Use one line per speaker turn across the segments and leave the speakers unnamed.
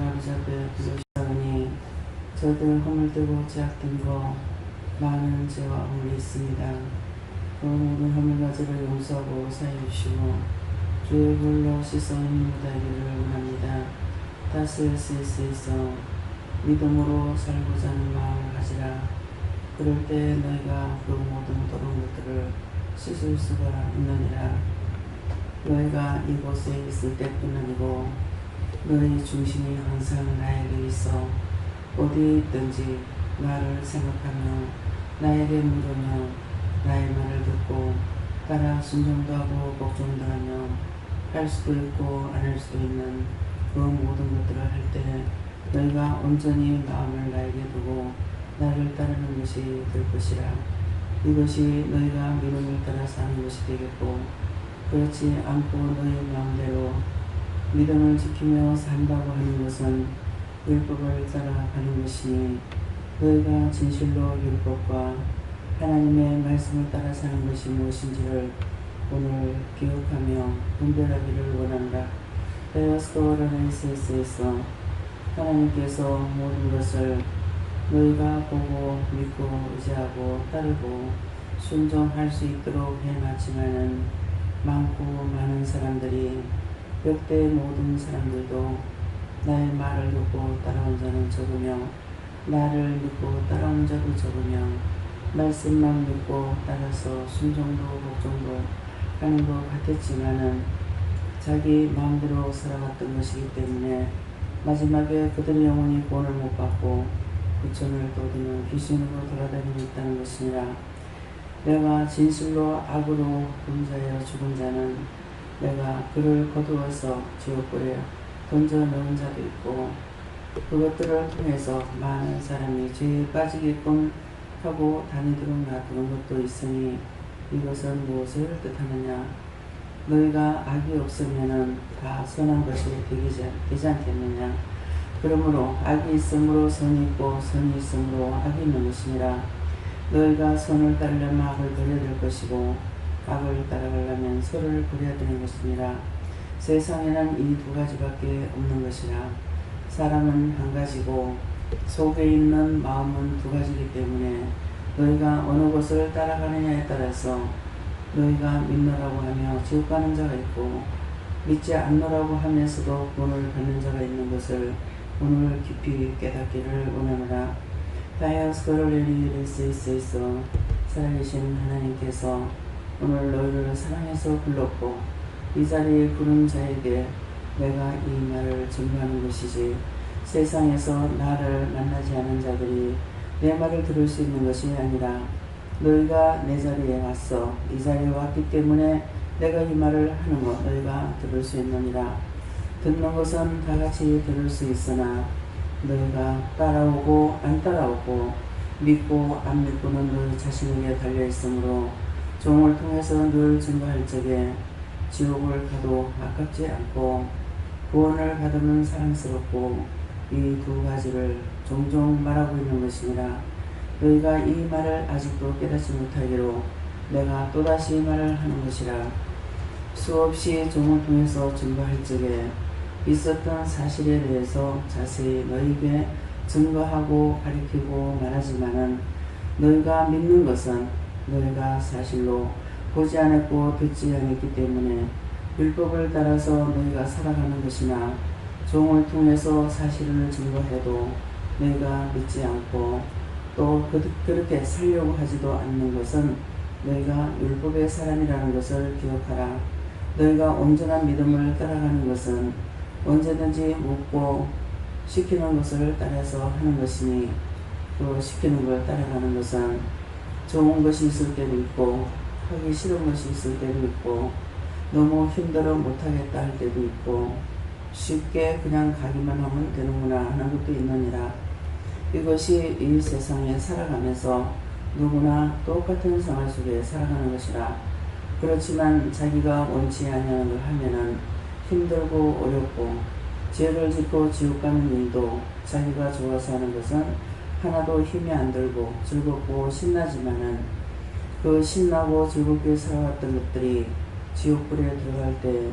아버지 앞에 기도시하오니 저들 허물들고 죄악된 거 많은 죄와 허물이 있습니다. 그 모든 허물과 죄를 용서하고 사해 주시고 주의 불로 씻어 인무다기를 원합니다. 다스릴 수 있어 믿음으로 살고자 하는 마음을 가지라. 그럴 때 너희가 그 모든 더러운 것들을 씻을 수가 있느니라. 너희가 이곳에 있을 때뿐 아니고 너희 중심이 항상 나에게 있어 어디에 있든지 나를 생각하며 나에게 물으며 나의 말을 듣고 따라 순종도 하고 복종도 하며 할 수도 있고 안 할 수도 있는 그 모든 것들을 할 때 너희가 온전히 마음을 나에게 두고 나를 따르는 것이 될 것이라. 이것이 너희가 믿음을 따라 사는 것이 되겠고 그렇지 않고 너희 마음대로 믿음을 지키며 산다고 하는 것은 율법을 따라가는 것이니 너희가 진실로 율법과 하나님의 말씀을 따라 사는 것이 무엇인지를 오늘 기억하며 분별하기를 원한다. 베어스코어라이스에서 하나님께서 모든 것을 너희가 보고 믿고 의지하고 따르고 순종할 수 있도록 해놨지만은 많고 많은 사람들이 역대 모든 사람들도 나의 말을 듣고 따라온 자는 적으며 나를 믿고 따라온 자도 적으며 말씀만 믿고 따라서 순종도 복종도 하는 것 같았지만은 자기 마음대로 살아갔던 것이기 때문에 마지막에 그들의 영혼이 구원을 못 받고 구천을 떠드는 귀신으로 돌아다니고 있다는 것이니라. 내가 진실로 악으로 범죄하여 죽은 자는 내가 그를 거두어서 지옥불에 던져 넣은 자도 있고 그것들을 통해서 많은 사람이 죄에 빠지게끔 하고 다니도록 놔두는 것도 있으니 이것은 무엇을 뜻하느냐. 너희가 악이 없으면은 다 선한 것이 되지 않겠느냐. 그러므로 악이 있으므로 선이 있고 선이 있으므로 악이 있는 것이니라. 너희가 선을 따르려면 악을 버려야 될 것이고 악을 따라가려면 선을 버려야 되는 것이니라. 세상에는 이 두 가지밖에 없는 것이라. 사람은 한 가지고 속에 있는 마음은 두 가지이기 때문에 너희가 어느 것을 따라가느냐에 따라서 너희가 믿노라고 하며 지옥 가는 자가 있고 믿지 않노라고 하면서도 구원을 받는 자가 있는 것을 오늘 깊이 깨닫기를 원하노라. 다이어스코르레리레스에서 살아계신 하나님께서 오늘 너희를 사랑해서 불렀고 이 자리에 부른 자에게 내가 이 말을 증거하는 것이지 세상에서 나를 만나지 않은 자들이 내 말을 들을 수 있는 것이 아니라 너희가 내 자리에 왔어 이 자리에 왔기 때문에 내가 이 말을 하는 것 너희가 들을 수 있느니라. 듣는 것은 다 같이 들을 수 있으나 너희가 따라오고 안 따라오고 믿고 안 믿고는 너희 자신에게 달려있으므로 종을 통해서 늘 증거할 적에 지옥을 가도 아깝지 않고 구원을 받으면 사랑스럽고 이 두 가지를 종종 말하고 있는 것이니라. 너희가 이 말을 아직도 깨닫지 못하기로 내가 또다시 말을 하는 것이라. 수없이 종을 통해서 증거할 적에 있었던 사실에 대해서 자세히 너희에게 증거하고 가리키고 말하지만은 너희가 믿는 것은 너희가 사실로 보지 않았고 듣지 않았기 때문에 율법을 따라서 너희가 살아가는 것이나 종을 통해서 사실을 증거해도 너희가 믿지 않고 또 그렇게 살려고 하지도 않는 것은 너희가 율법의 사람이라는 것을 기억하라. 너희가 온전한 믿음을 따라가는 것은 언제든지 묻고 시키는 것을 따라서 하는 것이니 또 시키는 걸 따라가는 것은 좋은 것이 있을 때도 있고 하기 싫은 것이 있을 때도 있고 너무 힘들어 못하겠다 할 때도 있고 쉽게 그냥 가기만 하면 되는구나 하는 것도 있느니라. 이것이 이 세상에 살아가면서 누구나 똑같은 생활 속에 살아가는 것이라. 그렇지만 자기가 원치 아니하는 걸 하면은 힘들고 어렵고 죄를 짓고 지옥 가는 일도 자기가 좋아서 하는 것은 하나도 힘이 안 들고 즐겁고 신나지만은 그 신나고 즐겁게 살아왔던 것들이 지옥불에 들어갈 때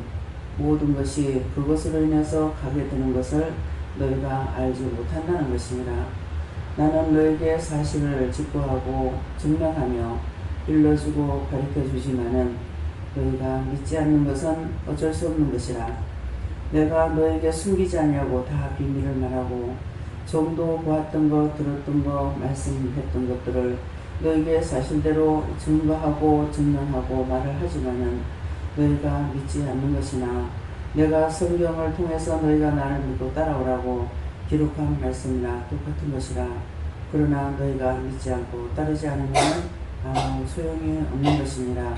모든 것이 그것으로 인해서 가게 되는 것을 너희가 알지 못한다는 것이니라. 나는 너에게 사실을 직보하고 증명하며 일러주고 가르쳐주지만은 너희가 믿지 않는 것은 어쩔 수 없는 것이라. 내가 너에게 숨기지 아니하고 다 비밀을 말하고 정도 보았던 것 들었던 것 말씀했던 것들을 너에게 사실대로 증거하고 증명하고 말을 하지만은 너희가 믿지 않는 것이나 내가 성경을 통해서 너희가 나를 믿고 따라오라고 기록한 말씀이나 똑같은 것이라. 그러나 너희가 믿지 않고 따르지 않으면 아무 소용이 없는 것이니라.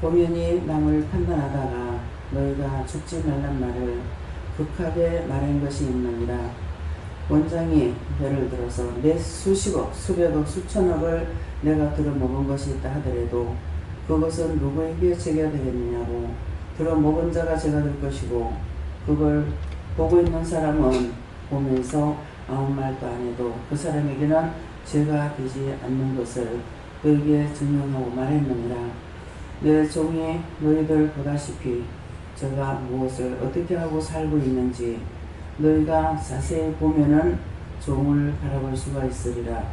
보면이 남을 판단하다가 너희가 죽지 말란 말을 극하게 말한 것이 있느니라. 원장이 예를 들어서 내 수십억, 수백억, 수천억을 내가 들어먹은 것이 있다 하더라도 그것은 누구에게 죄가 되겠느냐고. 들어먹은 자가 죄가 될 것이고 그걸 보고 있는 사람은 보면서 아무 말도 안 해도 그 사람에게는 죄가 되지 않는 것을 그에게 증명하고 말했느니라. 내 종이 너희들 보다시피 제가 무엇을 어떻게 하고 살고 있는지 너희가 자세히 보면은 종을 바라볼 수가 있으리라.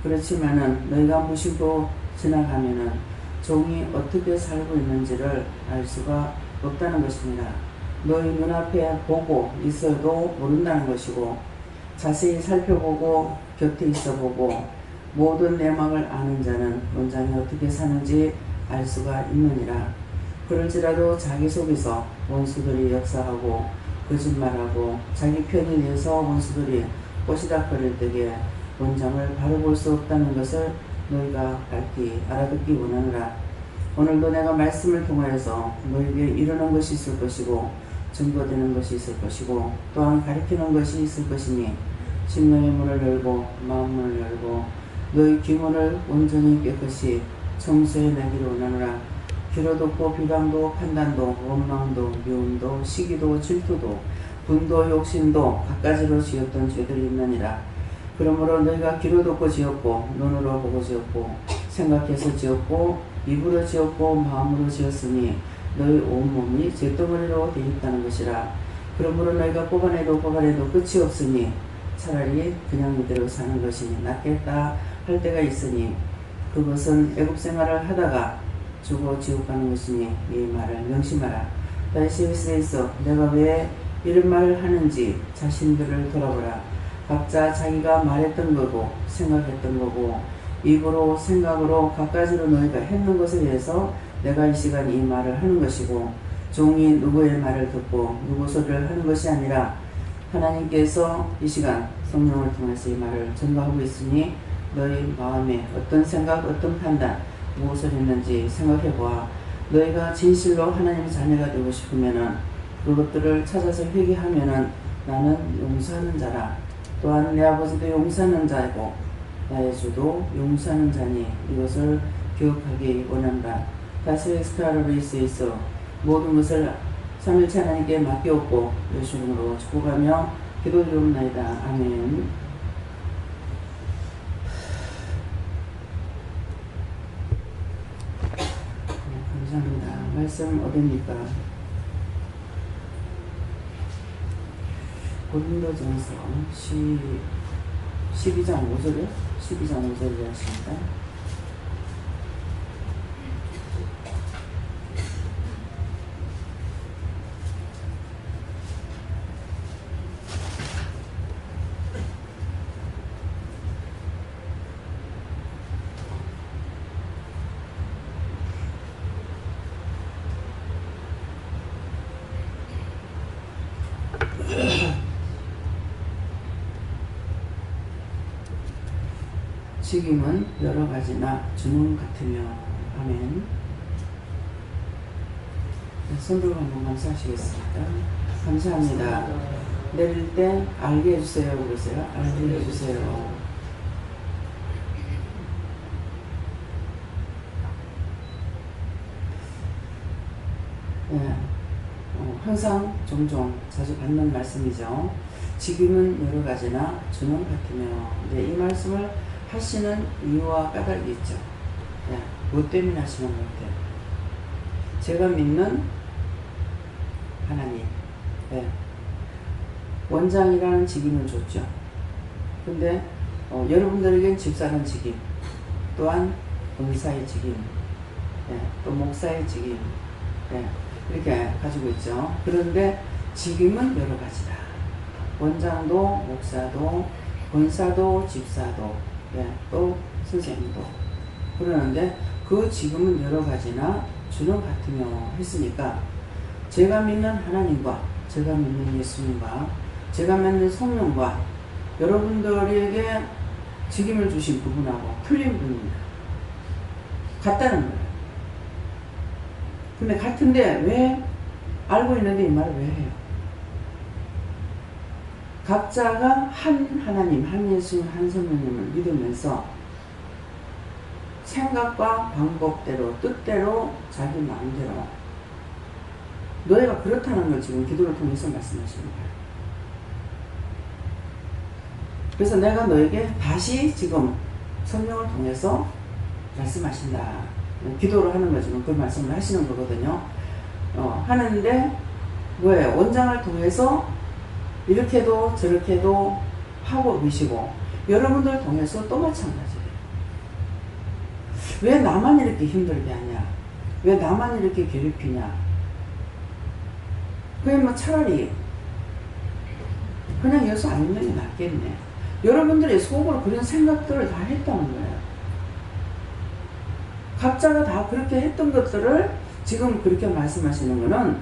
그렇지만은 너희가 무시고 지나가면은 종이 어떻게 살고 있는지를 알 수가 없다는 것입니다. 너희 눈앞에 보고 있어도 모른다는 것이고 자세히 살펴보고 곁에 있어보고 모든 내막을 아는 자는 원장이 어떻게 사는지 알 수가 있느니라. 그럴지라도 자기 속에서 원수들이 역사하고 거짓말하고 자기 편을 위해서 원수들이 꼬시닥거릴 때에 원장을 바로 볼 수 없다는 것을 너희가 밝히 알아듣기 원하노라. 오늘도 내가 말씀을 통하여서 너희에게 이루는 것이 있을 것이고 증거되는 것이 있을 것이고 또한 가르치는 것이 있을 것이니 심령의 문을 열고 마음문을 열고 너희 귀문을 온전히 깨끗이 청소해내기를 원하노라. 귀로 듣고 비방도 판단도 원망도 미움도 시기도 질투도 분도 욕심도 갖가지로 지었던 죄들이 있느니라. 그러므로 너희가 귀로 듣고 지었고 눈으로 보고 지었고 생각해서 지었고 입으로 지었고 마음으로 지었으니 너희 온몸이 죄덩어리로 되어 있다는 것이라. 그러므로 너희가 뽑아내도 끝이 없으니 차라리 그냥 이대로 사는 것이 낫겠다 할 때가 있으니 그것은 애국 생활을 하다가 죽어 지옥 가는 것이니 이 말을 명심하라. 다시 에베소에서 내가 왜 이런 말을 하는지 자신들을 돌아보라. 각자 자기가 말했던 거고 생각했던 거고 입으로 생각으로 갖가지로 너희가 했는 것에 대해서 내가 이 시간 이 말을 하는 것이고 종이 누구의 말을 듣고 누구 소리를 하는 것이 아니라 하나님께서 이 시간 성령을 통해서 이 말을 전가하고 있으니 너희 마음에 어떤 생각 어떤 판단 무엇을 했는지 생각해보아. 너희가 진실로 하나님의 자녀가 되고 싶으면은 그것들을 찾아서 회개하면은 나는 용서하는 자라. 또한 내 아버지도 용서하는 자이고 나의 주도 용서하는 자니 이것을 기억하기 원한다. 다시 엑스카르베이스에서 모든 것을 삼일체 하나님께 맡겼고 예수 이름으로 축복하며 기도드리옵나이다. 아멘. 감사합니다. 말씀 어딥니까? 고린도전서 12장 5절이요? 12장 5절을 하십니다. 직임은 여러 가지나 주는 같으며. 아멘. 손들고 한번 감사하시겠습니다. 감사합니다. 내릴 때 알게 해주세요. 그러세요. 알게 해주세요. 네. 항상 종종 자주 받는 말씀이죠. 직임은 여러 가지나 주는 같으며. 네, 이 말씀을 하시는 이유와 까닭이 있죠. 네, 무엇 때문에 하시는 것 같아요? 제가 믿는 하나님, 네, 원장이라는 직임을 줬죠. 근데 여러분들에겐 집사라는 직임, 또한 권사의 직임, 또 목사의 직임, 이렇게 가지고 있죠. 그런데 직임은 여러 가지다. 원장도, 목사도, 권사도, 집사도, 또 선생님도. 그러는데 그 직임은 여러 가지나 주는 같으며 했으니까 제가 믿는 하나님과 제가 믿는 예수님과 제가 믿는 성령과 여러분들에게 직임을 주신 부분하고 틀린 부분입니다. 같다는 거예요. 근데 같은데 왜 알고 있는데 이 말을 왜 해요? 각자가 한 하나님, 한 예수님, 한 성령님을 믿으면서 생각과 방법대로, 뜻대로, 자기 마음대로 너희가 그렇다는 걸 지금 기도를 통해서 말씀하시는 거예요. 그래서 내가 너에게 다시 지금 성령을 통해서 말씀하신다. 기도를 하는 거 지금 그 말씀을 하시는 거거든요. 하는데 뭐예요? 원장을 통해서 이렇게도 저렇게도 하고 계시고 여러분들 통해서 또 마찬가지예요. 왜 나만 이렇게 힘들게 하냐? 왜 나만 이렇게 괴롭히냐? 그러면 차라리 그냥 예수 안 믿는 게 낫겠네. 여러분들의 속으로 그런 생각들을 다 했다는 거예요. 각자가 다 그렇게 했던 것들을 지금 그렇게 말씀하시는 거는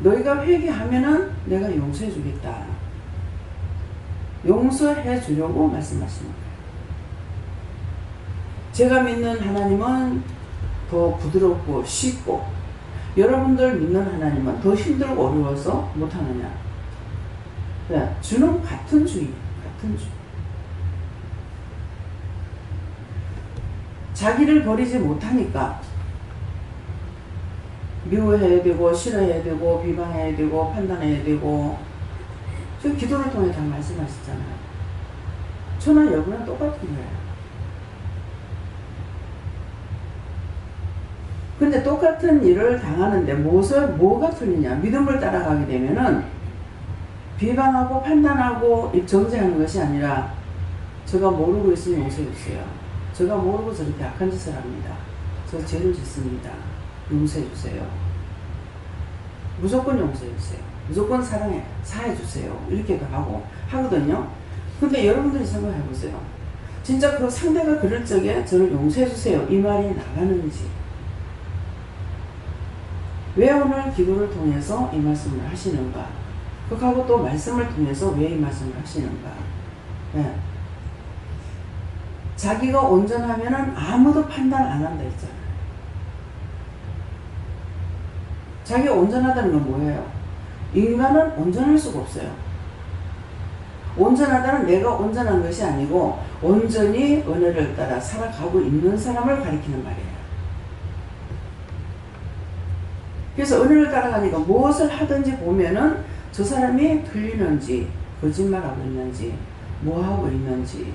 너희가 회개하면은 내가 용서해 주겠다. 용서해 주려고 말씀하시는 거예요. 제가 믿는 하나님은 더 부드럽고 쉽고 여러분들 믿는 하나님은 더 힘들고 어려워서 못하느냐. 주는 같은 주의, 같은 주. 자기를 버리지 못하니까 미워해야 되고 싫어해야 되고 비방해야 되고 판단해야 되고 지금 기도를 통해 다 말씀하셨잖아요. 저나 여러분은 똑같은 거예요. 근데 똑같은 일을 당하는데 뭐가 틀리냐? 믿음을 따라가게 되면은 비방하고 판단하고 정죄하는 것이 아니라 제가 모르고 있으면 용서해 주세요. 제가 모르고 저렇게 악한 짓을 합니다. 저 죄를 짓습니다. 용서해 주세요. 무조건 용서해 주세요. 무조건 사해 주세요. 이렇게도 하거든요. 근데 여러분들이 생각해 보세요. 진짜 그 상대가 그럴 적에 저를 용서해 주세요. 이 말이 나가는지. 왜 오늘 기도를 통해서 이 말씀을 하시는가? 그하고 또 말씀을 통해서 왜 이 말씀을 하시는가? 자기가 온전하면은 아무도 판단 안 한다 했잖아요. 자기가 온전하다는 건 뭐예요? 인간은 온전할 수가 없어요. 온전하다는 내가 온전한 것이 아니고 온전히 은혜를 따라 살아가고 있는 사람을 가리키는 말이에요. 그래서 은혜를 따라가니까 무엇을 하든지 보면은 저 사람이 틀리는지 거짓말하고 있는지 뭐하고 있는지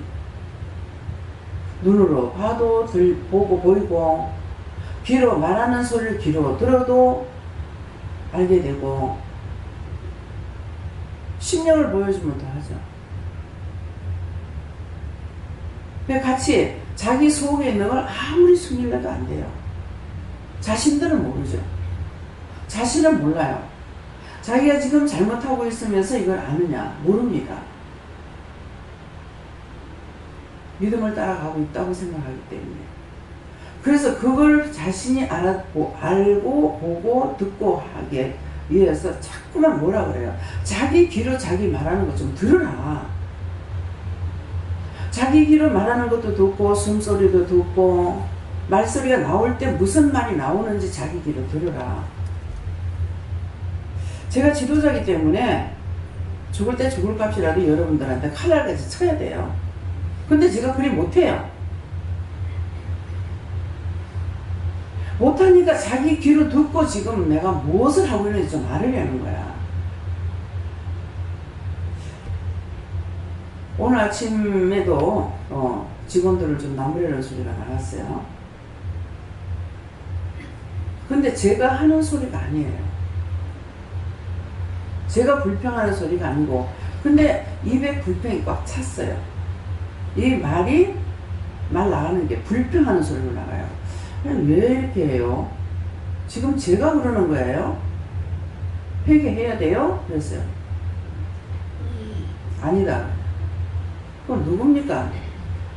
눈으로 봐도 보고 보이고 귀로 말하는 소리를 귀로 들어도 알게 되고 심령을 보여주면 더 하죠. 같이 자기 속에 있는 걸 아무리 숨기려도 안 돼요. 자신들은 모르죠. 자신은 몰라요. 자기가 지금 잘못하고 있으면서 이걸 아느냐? 모릅니다. 믿음을 따라가고 있다고 생각하기 때문에. 그래서 그걸 자신이 알고 보고 듣고 하게 위해서 자꾸만 뭐라 그래요? 자기 귀로 자기 말하는 것 좀 들으라. 자기 귀로 말하는 것도 듣고 숨소리도 듣고 말소리가 나올 때 무슨 말이 나오는지 자기 귀로 들으라. 제가 지도자이기 때문에 죽을 때 죽을 값이라도 여러분들한테 칼날까지 쳐야 돼요. 근데 제가 그리 못해요. 못하니까 자기 귀로 듣고 지금 내가 무엇을 하고 있는지 좀 알으려는 거야. 오늘 아침에도 직원들을 좀 나무라는 소리가 나갔어요. 근데 제가 하는 소리가 아니에요. 제가 불평하는 소리가 아니고 근데 입에 불평이 꽉 찼어요. 이 말이 말 나가는 게 불평하는 소리로 나가요. 왜 이렇게 해요? 지금 제가 그러는 거예요? 회개해야 돼요? 그랬어요. 아니다. 그럼 누굽니까?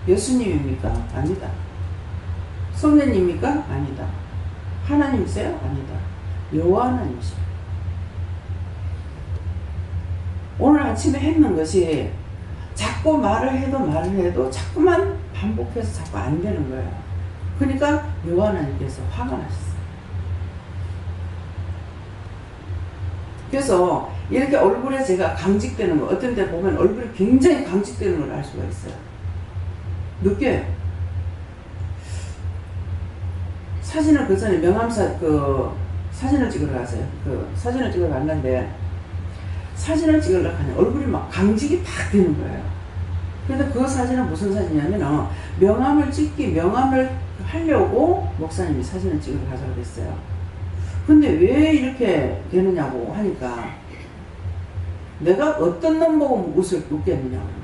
예수님입니까? 아니다. 성령님입니까? 아니다. 하나님이세요? 아니다. 여호와 하나님이세요. 오늘 아침에 했는 것이 자꾸 말을 해도 자꾸만 반복해서 자꾸 안 되는 거예요. 그러니까 여호와 하나님께서 화가 나셨어요. 그래서 이렇게 얼굴에 제가 강직되는 거, 어떤 데 보면 얼굴이 굉장히 강직되는 걸 알 수가 있어요. 느껴요. 사진을 그 전에 명함사 사진을 찍으러 갔어요. 사진을 찍으러 갔는데 사진을 찍으려고 하니 얼굴이 막 강직이 딱 되는 거예요. 그런데 그 사진은 무슨 사진이냐면 명함을 하려고 목사님이 사진을 찍으러 가자고 그랬어요. 근데 왜 이렇게 되느냐고 하니까 내가 어떤 놈 보고 웃겠느냐고.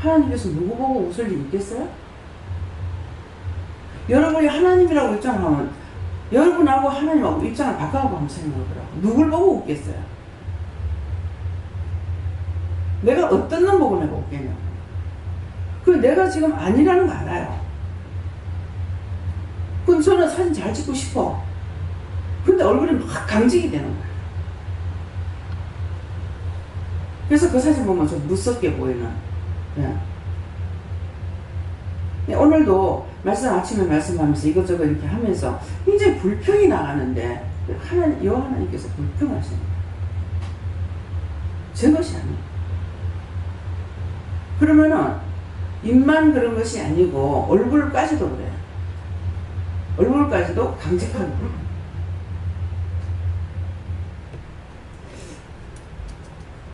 하나님께서 누구 보고 웃을 일 있겠어요? 여러분이 하나님이라고 입장을 하면 여러분하고 하나님하고 입장을 바꿔가고 한번 생각해보라고. 누굴 보고 웃겠어요? 내가 어떤 놈 보고 내가 웃겠냐고. 그 내가 지금 아니라는 거 알아요. 그럼 저는 사진 잘 찍고 싶어. 근데 얼굴이 막 강직이 되는 거예요. 그래서 그 사진 보면 좀 무섭게 보이는. 네, 오늘도 아침에 말씀하면서 이것저것 이렇게 하면서 굉장히 불평이 나가는데 여호와 하나님께서 불평하시는 거예요. 제 것이 아니에요. 그러면은 입만 그런 것이 아니고 얼굴까지도 그래요. 얼굴까지도 강직한 거예요.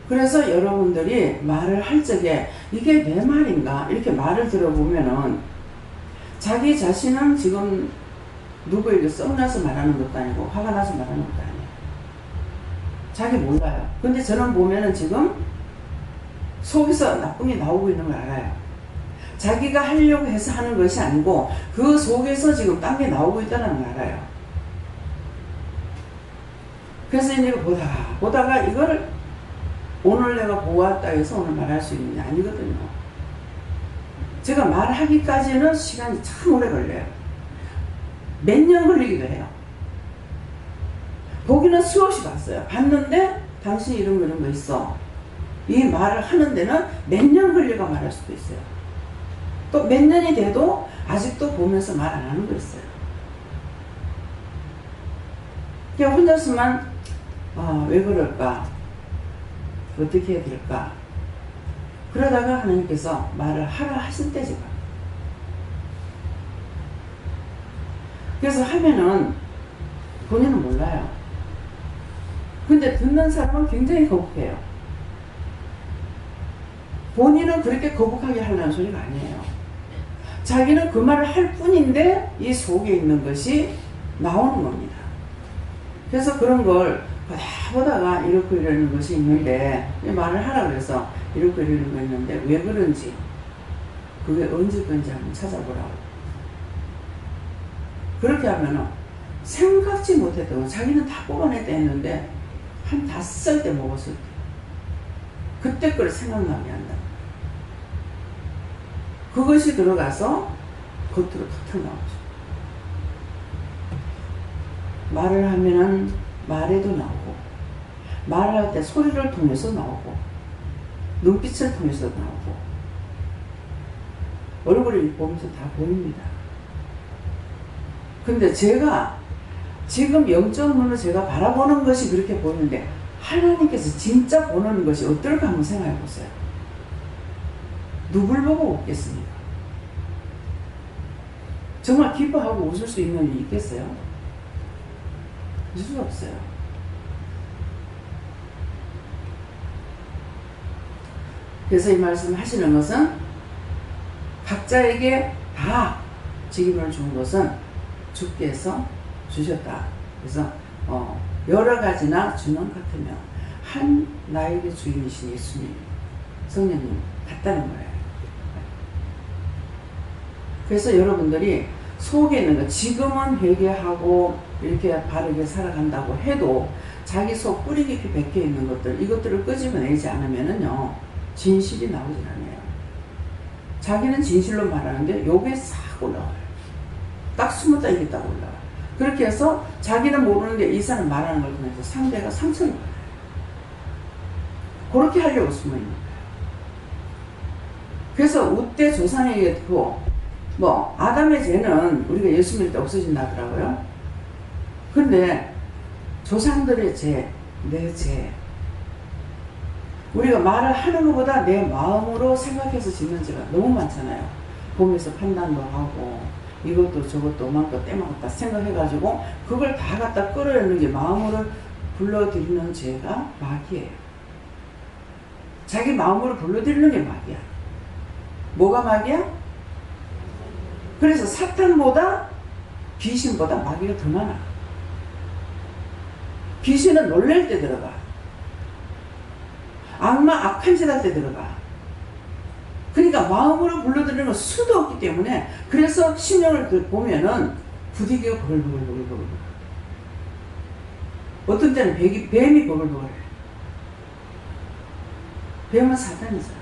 그래서 여러분들이 말을 할 적에 이게 내 말인가 이렇게 말을 들어보면은 자기 자신은 지금 누구에게 썩나서 말하는 것도 아니고 화가 나서 말하는 것도 아니에요. 자기 몰라요. 근데 저는 보면은 지금 속에서 나쁜 게 나오고 있는 걸 알아요. 자기가 하려고 해서 하는 것이 아니고 그 속에서 지금 딴 게 나오고 있다는 걸 알아요. 그래서 이제 보다가 이걸 오늘 내가 보았다 해서 오늘 말할 수 있는 게 아니거든요. 제가 말하기까지는 시간이 참 오래 걸려요. 몇 년 걸리기도 해요. 보기는 수없이 봤어요. 봤는데 당신이 이런 거 있어. 이 말을 하는 데는 몇 년 걸려가 말할 수도 있어요. 또 몇 년이 돼도 아직도 보면서 말 안 하는 거 있어요. 그냥 혼자서만 왜 그럴까? 어떻게 해야 될까? 그러다가 하나님께서 말을 하라 하실 때 제가. 그래서 하면은 본인은 몰라요. 근데 듣는 사람은 굉장히 거북해요. 본인은 그렇게 거북하게 하려는 소리가 아니에요. 자기는 그 말을 할 뿐인데 이 속에 있는 것이 나오는 겁니다. 그래서 그런 걸 보다가 이렇게 이러는 것이 있는데 말을 하라 그래서 이렇게 이러는 거 있는데 왜 그런지 그게 언제 건지 한번 찾아보라고. 그렇게 하면은 생각지 못했던 거 자기는 다 뽑아냈다 했는데 한 5살 때 먹었을 때 그때 걸 생각나게 한다. 그것이 들어가서 겉으로 탁 나오죠. 말을 하면은 말에도 나오고 말할 때 소리를 통해서 나오고 눈빛을 통해서 나오고 얼굴을 보면서 다 보입니다. 근데 제가 지금 영적 눈으로 제가 바라보는 것이 그렇게 보이는데 하나님께서 진짜 보는 것이 어떨까 한번 생각해 보세요. 누굴 보고 웃겠습니까? 정말 기뻐하고 웃을 수 있는 일이 있겠어요? 있을 수 없어요. 그래서 이 말씀을 하시는 것은 각자에게 다 직임을 준 것은 주께서 주셨다. 그래서 여러 가지나 주는 같으며 한 나에게 주인이신 예수님, 성령님 같다는 거예요. 그래서 여러분들이 속에 있는 거, 지금은 회개하고 이렇게 바르게 살아간다고 해도 자기 속 뿌리 깊이 박혀 있는 것들, 이것들을 끄집어내지 않으면은요, 진실이 나오질 않아요. 자기는 진실로 말하는데 요게 싹 올라와요. 딱 숨었다 이게 딱 올라와요. 그렇게 해서 자기는 모르는데 이 사람 말하는 걸 통해서 상대가 상처를 받아요. 그렇게 하려고 숨어 있는 거예요. 그래서 우때 조상에게 뭐 아담의 죄는 우리가 예수 믿을 때 없어진다 하더라고요. 근데 조상들의 죄, 내 죄, 우리가 말을 하는 것보다 내 마음으로 생각해서 짓는 죄가 너무 많잖아요. 보면서 판단도 하고 이것도 저것도 오만껏 떼먹었다 생각해가지고 그걸 다 갖다 끌어내는 게 마음으로 불러들이는 죄가 마귀예요. 자기 마음으로 불러들이는 게 마귀야. 뭐가 마귀야? 그래서 사탄보다 귀신보다 마귀가 더 많아. 귀신은 놀랄 때 들어가. 악마 악한 짓 할 때 들어가. 그러니까 마음으로 불러들이는 수도 없기 때문에 그래서 신명을 보면은 부디겨 버글버글. 어떤 때는 뱀이 버글버글해. 뱀은 사탄이잖아.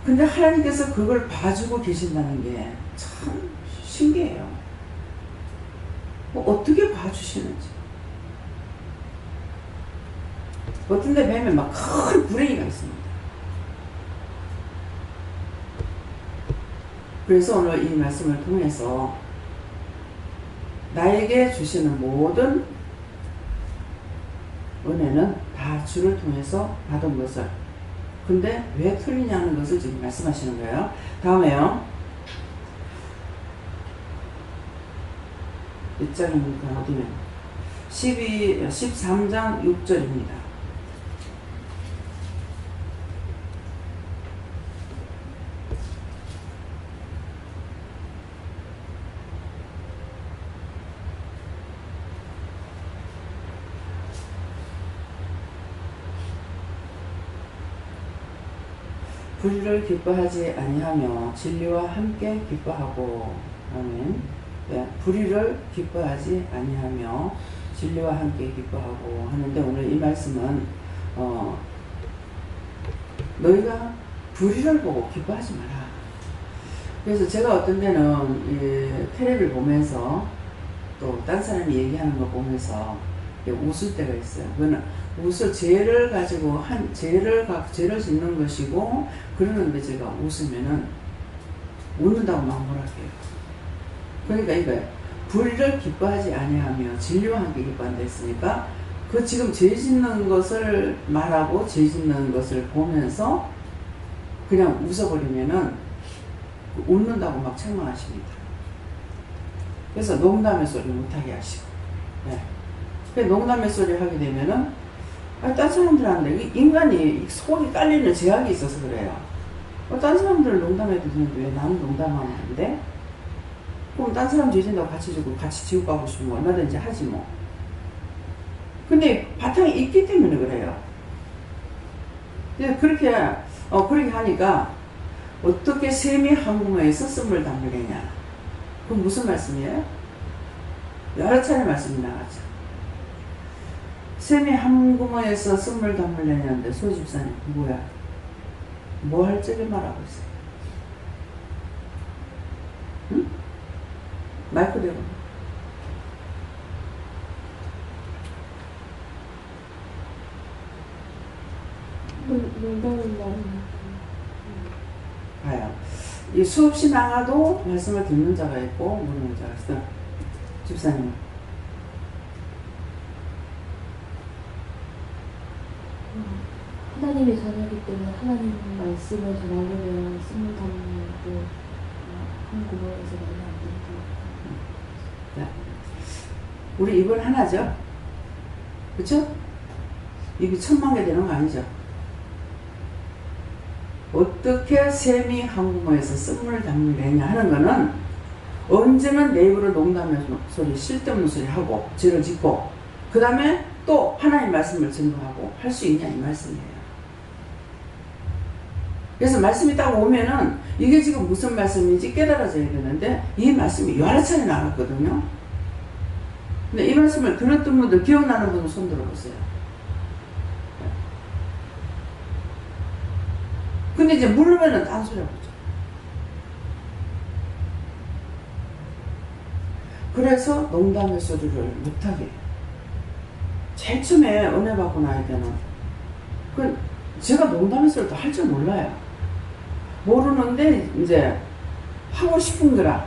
근데 하나님께서 그걸 봐주고 계신다는 게 참 신기해요. 어떻게 봐주시는지. 어떤 데 뱀에 막 큰 불행이가 있습니다. 그래서 오늘 이 말씀을 통해서 나에게 주시는 모든 은혜는 다 주를 통해서 받은 것을, 근데 왜 틀리냐는 것을 지금 말씀하시는 거예요. 다음에요. 몇 장입니까? 어디면? 13장 6절입니다. 불의를 기뻐하지 아니하며 진리와 함께 기뻐하고. 아멘. 네, 불의를 기뻐하지 아니하며 진리와 함께 기뻐하고 하는데, 오늘 이 말씀은 너희가 불의를 보고 기뻐하지 마라. 그래서 제가 어떤 때는 이 텔레비를 보면서 또 딴 사람이 얘기하는 거 보면서 웃을 때가 있어요. 그거는 죄를 가지고 죄를 짓는 것이고, 그러는데 제가 웃으면은 웃는다고 막 뭐랄게요. 그러니까 이거예요. 불의를 기뻐하지 아니하며 진리와 함께 기뻐한다 했으니까, 그 지금 죄 짓는 것을 말하고 죄 짓는 것을 보면서 그냥 웃어버리면은 웃는다고 막 책망하십니다. 그래서 농담의 소리 못하게 하시고, 네. 농담의 소리 하게 되면은, 딴 사람들한테, 인간이 속이 깔리는 제약이 있어서 그래요. 딴 사람들은 농담해도 되는데 왜 나는 농담하면 안 돼? 그럼 딴 사람 죄 진다고 같이 주고 같이 지옥 가고 싶으면 얼마든지 하지 뭐. 근데 바탕이 있기 때문에 그래요. 그렇게 하니까 어떻게 샘이 한 구멍에서 씀을 담으려냐. 그건 무슨 말씀이에요? 여러 차례 말씀이 나가죠. 샘이 한 구멍에서 씀을 담으려냐는데, 소집사님 뭐야? 뭐 할 적에 말하고 있어요? 응? 마이크 대고. 봐요. 이 수없이 나가도 말씀을 듣는 자가 있고 모르는 자가 있어. 집사님.
하나님의 자녀이기 때문에 하나님 말씀을 전하려면 숨을 담고 한 구멍에서 말이 안 된다.
우리 입은 하나죠? 그쵸? 입이 1000만 개 되는 거 아니죠? 어떻게 샘이 한 구멍에서 씀을 담느냐 하는 거는 언제는 내 입으로 농담의 소리, 쓸데없는 소리 하고 죄를 짓고 그 다음에 또 하나님 말씀을 증거하고 할 수 있냐 이 말씀이에요. 그래서 말씀이 딱 오면은 이게 지금 무슨 말씀인지 깨달아져야 되는데 이 말씀이 여러 차례 나왔거든요. 근데 이 말씀을 들었던 분들 기억나는 분은 손 들어보세요. 근데 이제 물으면은 딴소리하고 있죠. 그래서 농담의 소리를 못하게 해요. 제일 처음에 은혜 받고 나야 되는 제가 농담의 소리도 할 줄 몰라요. 모르는데 이제 하고 싶은 거라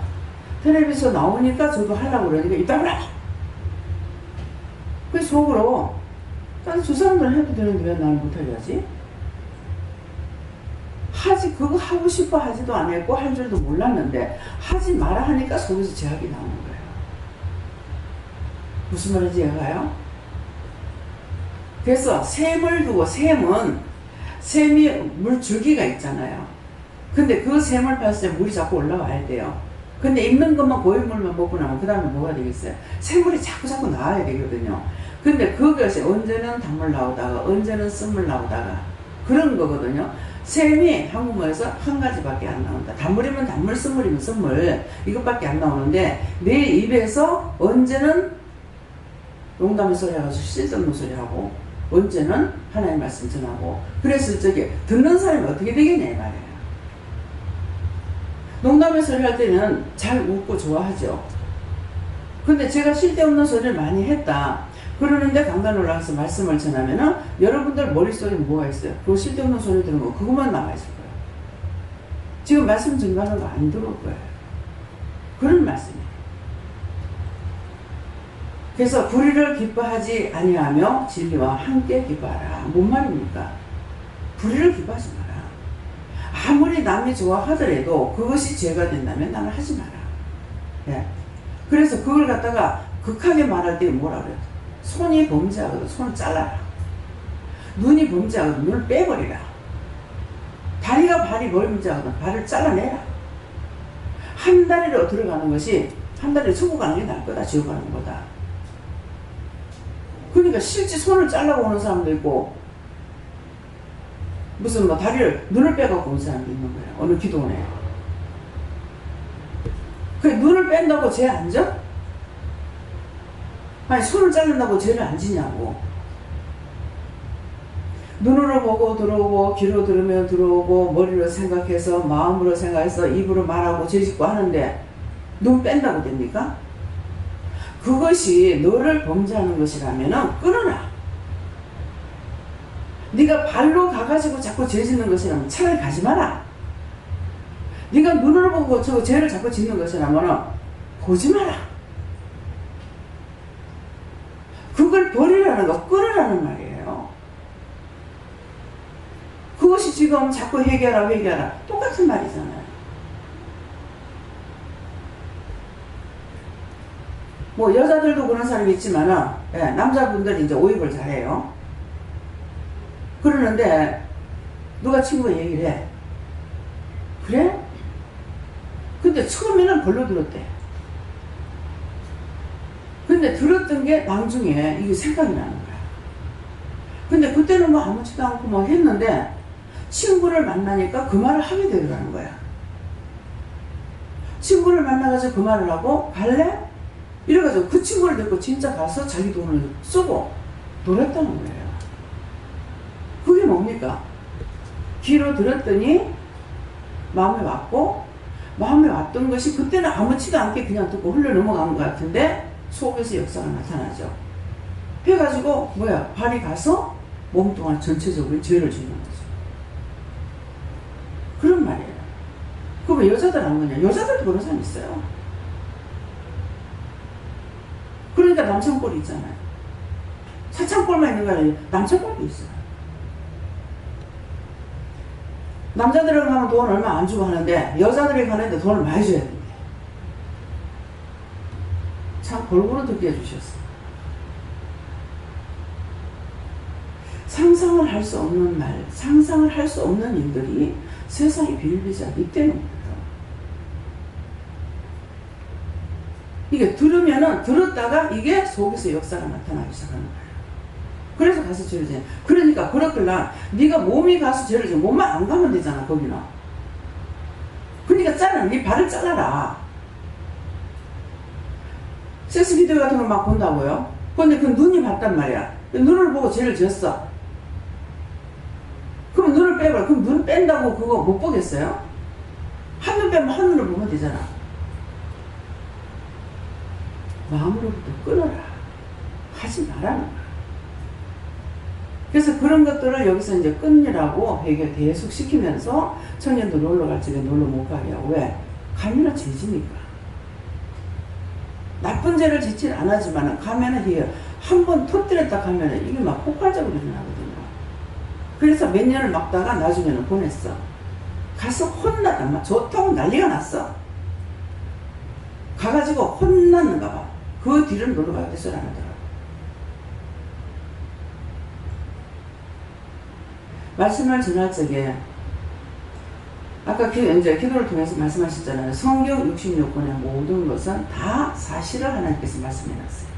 텔레비전 나오니까 저도 하려고 그러니까 이따구라 그 속으로 저 사람들은 해도 되는데 왜 나는 못하게 하지? 그거 하고 싶어 하지도 안 했고 할 줄도 몰랐는데 하지 마라 하니까 속에서 제약이 나오는 거예요. 무슨 말인지 이해가요? 그래서 샘을 두고 샘이 물줄기가 있잖아요. 근데 그 샘을 봤을 때 물이 자꾸 올라와야 돼요. 근데 있는 것만 고인물만 먹고 나면 그 다음에 뭐가 되겠어요? 샘물이 자꾸 나와야 되거든요. 근데 그것이 언제는 단물 나오다가 언제는 쓴물 나오다가 그런 거거든요. 샘이 한국말에서 한 가지밖에 안 나온다. 단물이면 단물, 쓴물이면 쓴물 이것밖에 안 나오는데 내 입에서 언제는 농담의 소리 하고 쓸데없는 소리 하고 언제는 하나님 말씀 전하고 그래서 듣는 사람이 어떻게 되겠냐 이 말이에요. 농담의 소리 할 때는 잘 웃고 좋아하죠. 근데 제가 쓸데없는 소리를 많이 했다 그러는데 강단 올라가서 말씀을 전하면은 여러분들 머릿속에 뭐가 있어요? 그 쓸데없는 소리 들은 거 그것만 남아있을 거예요. 지금 말씀 전하는 거 안 들어올 거예요. 그런 말씀이에요. 그래서 불의를 기뻐하지 아니하며 진리와 함께 기뻐하라. 뭔 말입니까? 불의를 기뻐하지 마라. 아무리 남이 좋아하더라도 그것이 죄가 된다면 나는 하지 마라. 예. 그래서 그걸 갖다가 극하게 말할 때 뭐라 그래요? 손이 범죄하거든 손을 잘라라. 눈이 범죄하거든 눈을 빼버리라. 발이 범죄하거든 발을 잘라내라. 한 다리로 들어가는 것이 한 다리로 천국 가는 게 나을 거다 지옥 가는 거다. 그러니까 실제 손을 잘라고 오는 사람도 있고 무슨 눈을 빼갖고 온 사람도 있는 거예요. 어느 기도원에. 그 눈을 뺀다고 죄 안 져? 아니 손을 자른다고 죄를 안 지냐고. 눈으로 보고 들어오고 귀로 들으면 들어오고 머리로 생각해서 마음으로 생각해서 입으로 말하고 죄짓고 하는데 눈 뺀다고 됩니까? 그것이 너를 범죄하는 것이라면 끊어라. 네가 발로 가가지고 자꾸 죄짓는 것이라면 차라리 가지 마라. 네가 눈으로 보고 저 죄를 자꾸 짓는 것이라면 보지 마라. 그걸 버리라는 거 끊으라는 말이에요. 그것이 지금 자꾸 회개하라 똑같은 말이잖아요. 뭐 여자들도 그런 사람이 있지만은 남자분들이 이제 오입을 잘해요. 그러는데 누가 친구가 얘기를 해. 그래? 근데 처음에는 별로 들었대. 근데 들었던 게 나중에 이게 생각이 나는 거야. 근데 그때는 뭐 아무렇지도 않고 뭐 했는데 친구를 만나니까 그 말을 하게 되더라는 거야. 친구를 만나가지고 그 말을 하고 갈래? 이래가지고 그 친구를 데리고 진짜 가서 자기 돈을 쓰고 놀았다는 거예요. 그게 뭡니까? 귀로 들었더니 마음에 왔고 마음에 왔던 것이 그때는 아무렇지도 않게 그냥 듣고 흘러 넘어간 것 같은데 속에서 역사가 나타나죠. 해가지고 발이 가서 몸뚱아리 전체적으로 죄를 짓는 거죠. 그런 말이에요. 그럼 왜 여자들 한 거냐? 여자들도 그런 사람 있어요. 그러니까 남창꼴이 있잖아요. 사창꼴만 있는 거 아니에요. 남창꼴도 있어요. 남자들은 가면 돈 얼마 안 주고 하는데 여자들이 가는데 돈을 많이 줘야 된대. 참 골고루 듣게 해주셨어. 상상을 할 수 없는 말, 상상을 할 수 없는 일들이 세상에 비일비재하기 때문입니다. 이게 들으면은 들었다가 이게 속에서 역사가 나타나기 시작하는 거예요. 그래서 가서 죄를 지내. 그러니까 그렇구나. 네가 몸이 가서 죄를 지내. 몸만 안 가면 되잖아 거기는. 그러니까 잘라. 네 발을 잘라라. 섹스 비디오 같은 거 막 본다고요. 근데 그 눈이 봤단 말이야. 눈을 보고 죄를 지었어. 그럼 눈을 빼버려. 그럼 눈 뺀다고 그거 못 보겠어요? 한눈 빼면 한눈을 보면 되잖아. 마음으로부터 끊어라. 하지 말라는 거야. 그래서 그런 것들을 여기서 이제 끊으라고 해결 계속시키면서 청년들 놀러 갈 적에 놀러 못 가게 하고. 왜? 가면은 죄지니까. 나쁜 죄를 짓진 않았지만 가면은 이게 한번 터뜨렸다 가면은 이게 막 폭발적으로 일어나거든요. 그래서 몇 년을 막다가 나중에는 보냈어. 가서 혼났다. 막 좋다고 난리가 났어. 가가지고 혼났는가 봐. 그 뒤를 놀러 가야 돼서 안 하더라고. 말씀을 전할 적에 아까 이제 기도를 통해서 말씀하셨잖아요. 성경 66권의 모든 것은 다 사실을 하나님께서 말씀해놨어요.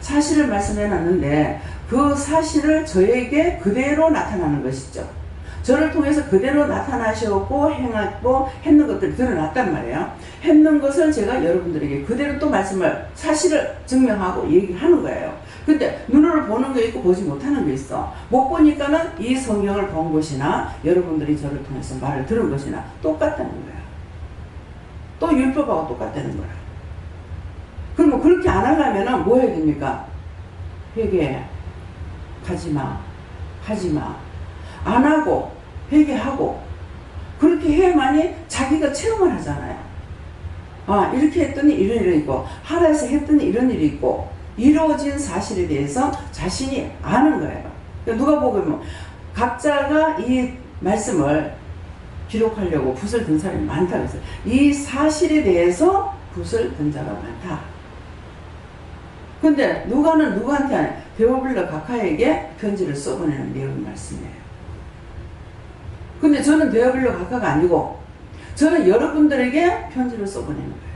사실을 말씀해놨는데 그 사실을 저에게 그대로 나타나는 것이죠. 저를 통해서 그대로 나타나셨고 행하고 했는 것들이 드러났단 말이에요. 했는 것을 제가 여러분들에게 그대로 또 말씀을 사실을 증명하고 얘기하는 거예요. 근데 눈으로 보는 게 있고 보지 못하는 게 있어. 못 보니까는 이 성경을 본 것이나 여러분들이 저를 통해서 말을 들은 것이나 똑같다는 거야. 또 율법하고 똑같다는 거야. 그러면 그렇게 안 하려면 뭐 해야 됩니까? 회개 가지마, 하지마. 안 하고 회개하고 그렇게 해야만이 자기가 체험을 하잖아요. 아, 이렇게 했더니 이런 일이 있고 하라 해서 했더니 이런 일이 있고 이루어진 사실에 대해서 자신이 아는 거예요. 누가 보면 각자가 이 말씀을 기록하려고 붓을 든 사람이 많다고 했어요. 이 사실에 대해서 붓을 든 자가 많다. 근데 누가는 누구한테 데오빌로 각하에게 편지를 써보내는 내용의 말씀이에요. 근데 저는 데오빌로 각하가 아니고 저는 여러분들에게 편지를 써보내는 거예요.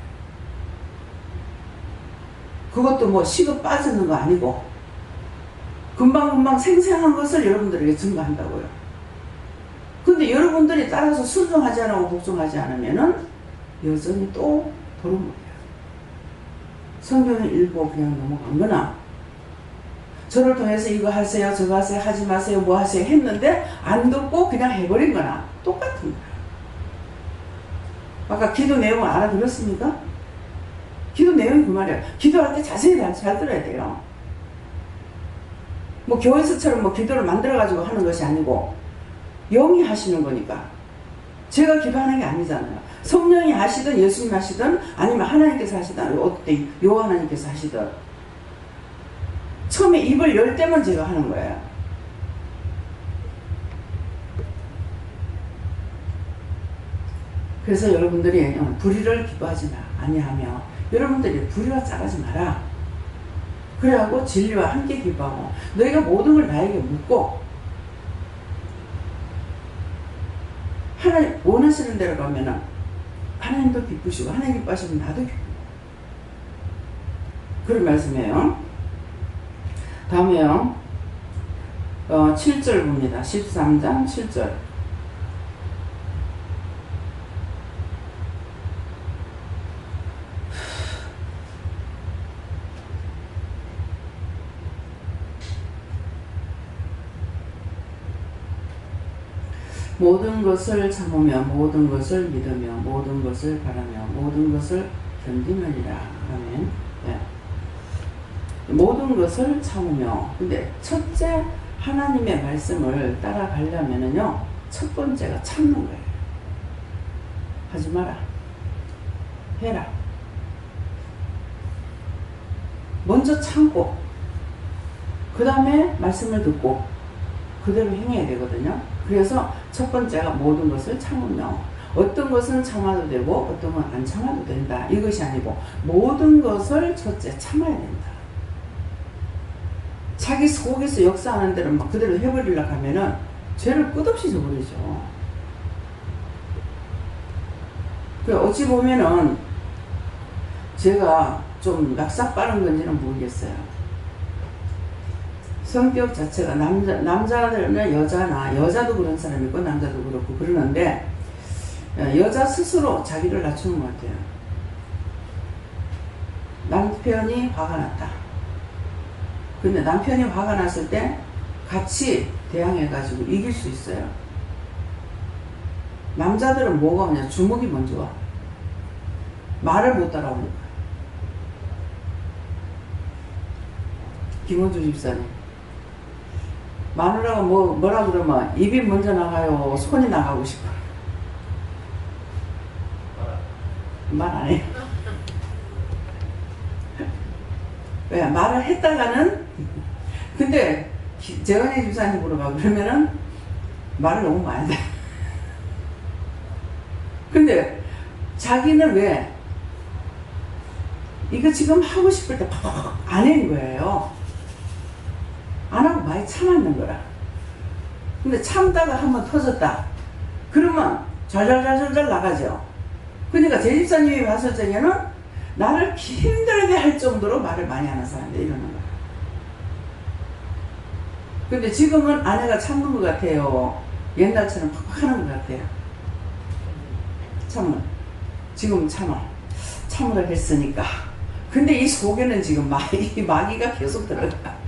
그것도 뭐 식은 빠지는 거 아니고 금방금방 생생한 것을 여러분들에게 증거한다고요. 근데 여러분들이 따라서 순종하지 않고 복종하지 않으면은 여전히 또 도루묵이에요. 성경을 읽고 그냥 넘어간 거나 저를 통해서 이거 하세요 저거 하세요 하지 마세요 뭐 하세요 했는데 안 듣고 그냥 해버린 거나 똑같은 거예요. 아까 기도 내용을 알아들었습니까? 기도 내용이 그 말이에요. 기도할 때 자세히 잘 들어야 돼요. 뭐 교회에서처럼 뭐 기도를 만들어가지고 하는 것이 아니고 영이 하시는 거니까 제가 기도하는 게 아니잖아요. 성령이 하시든 예수님 하시든 아니면 하나님께서 하시든 어때 요 하나님께서 하시든 처음에 입을 열 때만 제가 하는 거예요. 그래서 여러분들이 불의를 기뻐하지 아니하며 여러분들이 불의와 짜가지 마라. 그래갖고 진리와 함께 기뻐하고 너희가 모든 걸 나에게 묻고 하나님 원하시는 대로 가면은 하나님도 기쁘시고 하나님 기뻐하시면 나도 기쁘고 그런 말씀이에요. 다음에요 7절 봅니다. 13장 7절 모든 것을 참으며 모든 것을 믿으며 모든 것을 바라며 모든 것을 견디느니라. 아멘. 네. 모든 것을 참으며 근데 첫째 하나님의 말씀을 따라가려면은요 첫 번째가 참는 거예요. 하지 마라. 해라. 먼저 참고 그 다음에 말씀을 듣고 그대로 행해야 되거든요. 그래서 첫 번째가 모든 것을 참으며 어떤 것은 참아도 되고 어떤 건 안 참아도 된다. 이것이 아니고 모든 것을 첫째 참아야 된다. 자기 속에서 역사하는 대로 막 그대로 해버리려고 하면은 죄를 끝없이 져버리죠. 어찌 보면은 제가 좀 낙사 빠른 건지는 모르겠어요. 성격 자체가 남자들은 여자도 그런 사람이 있고 남자도 그렇고 그러는데 여자 스스로 자기를 낮추는 것 같아요. 남편이 화가 났다. 근데 남편이 화가 났을 때 같이 대항해가지고 이길 수 있어요. 남자들은 뭐가 오냐? 주먹이 먼저 와. 말을 못 따라오니까. 김원주 집사님. 마누라가 뭐라 그러면 입이 먼저 나가요? 손이 나가고 싶어? 말 안 해요. 왜? 말을 했다가는 근데 재원이 집사님 물어봐. 그러면은 말을 너무 많이 해. 근데 자기는 왜 이거 지금 하고 싶을 때 팍팍 안 하는 거예요. 안 하고 많이 참았는 거라. 근데 참다가 한번 터졌다. 그러면 잘잘잘잘 나가죠. 그러니까 제 집사님이 봤을 적에는 나를 힘들게 할 정도로 말을 많이 하는 사람인데 이러는 거야. 근데 지금은 아내가 참는 것 같아요. 옛날처럼 팍팍 하는 것 같아요. 지금 참으라 했으니까. 근데 이 속에는 지금 마귀가 계속 들어가.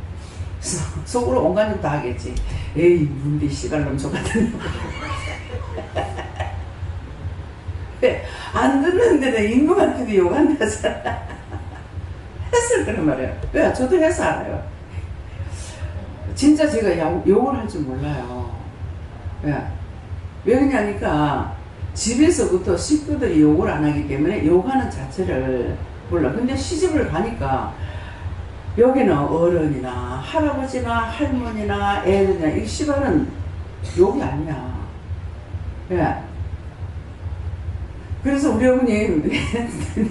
속으로 온갖 욕 다 하겠지. 에이 문비 씨발놈 저 같은 놈. 안 듣는데 임금한테도 욕한다잖아. 했을 거란 말이에요. 왜? 저도 해서 알아요. 진짜 제가 욕을 할 줄 몰라요. 왜 그러냐니까 집에서부터 식구들이 욕을 안 하기 때문에 욕하는 자체를 몰라. 근데 시집을 가니까 여기는 어른이나 할아버지나 할머니나 애들이나 이 씨발은 욕이 아니야. 왜? 그래서 우리 어머님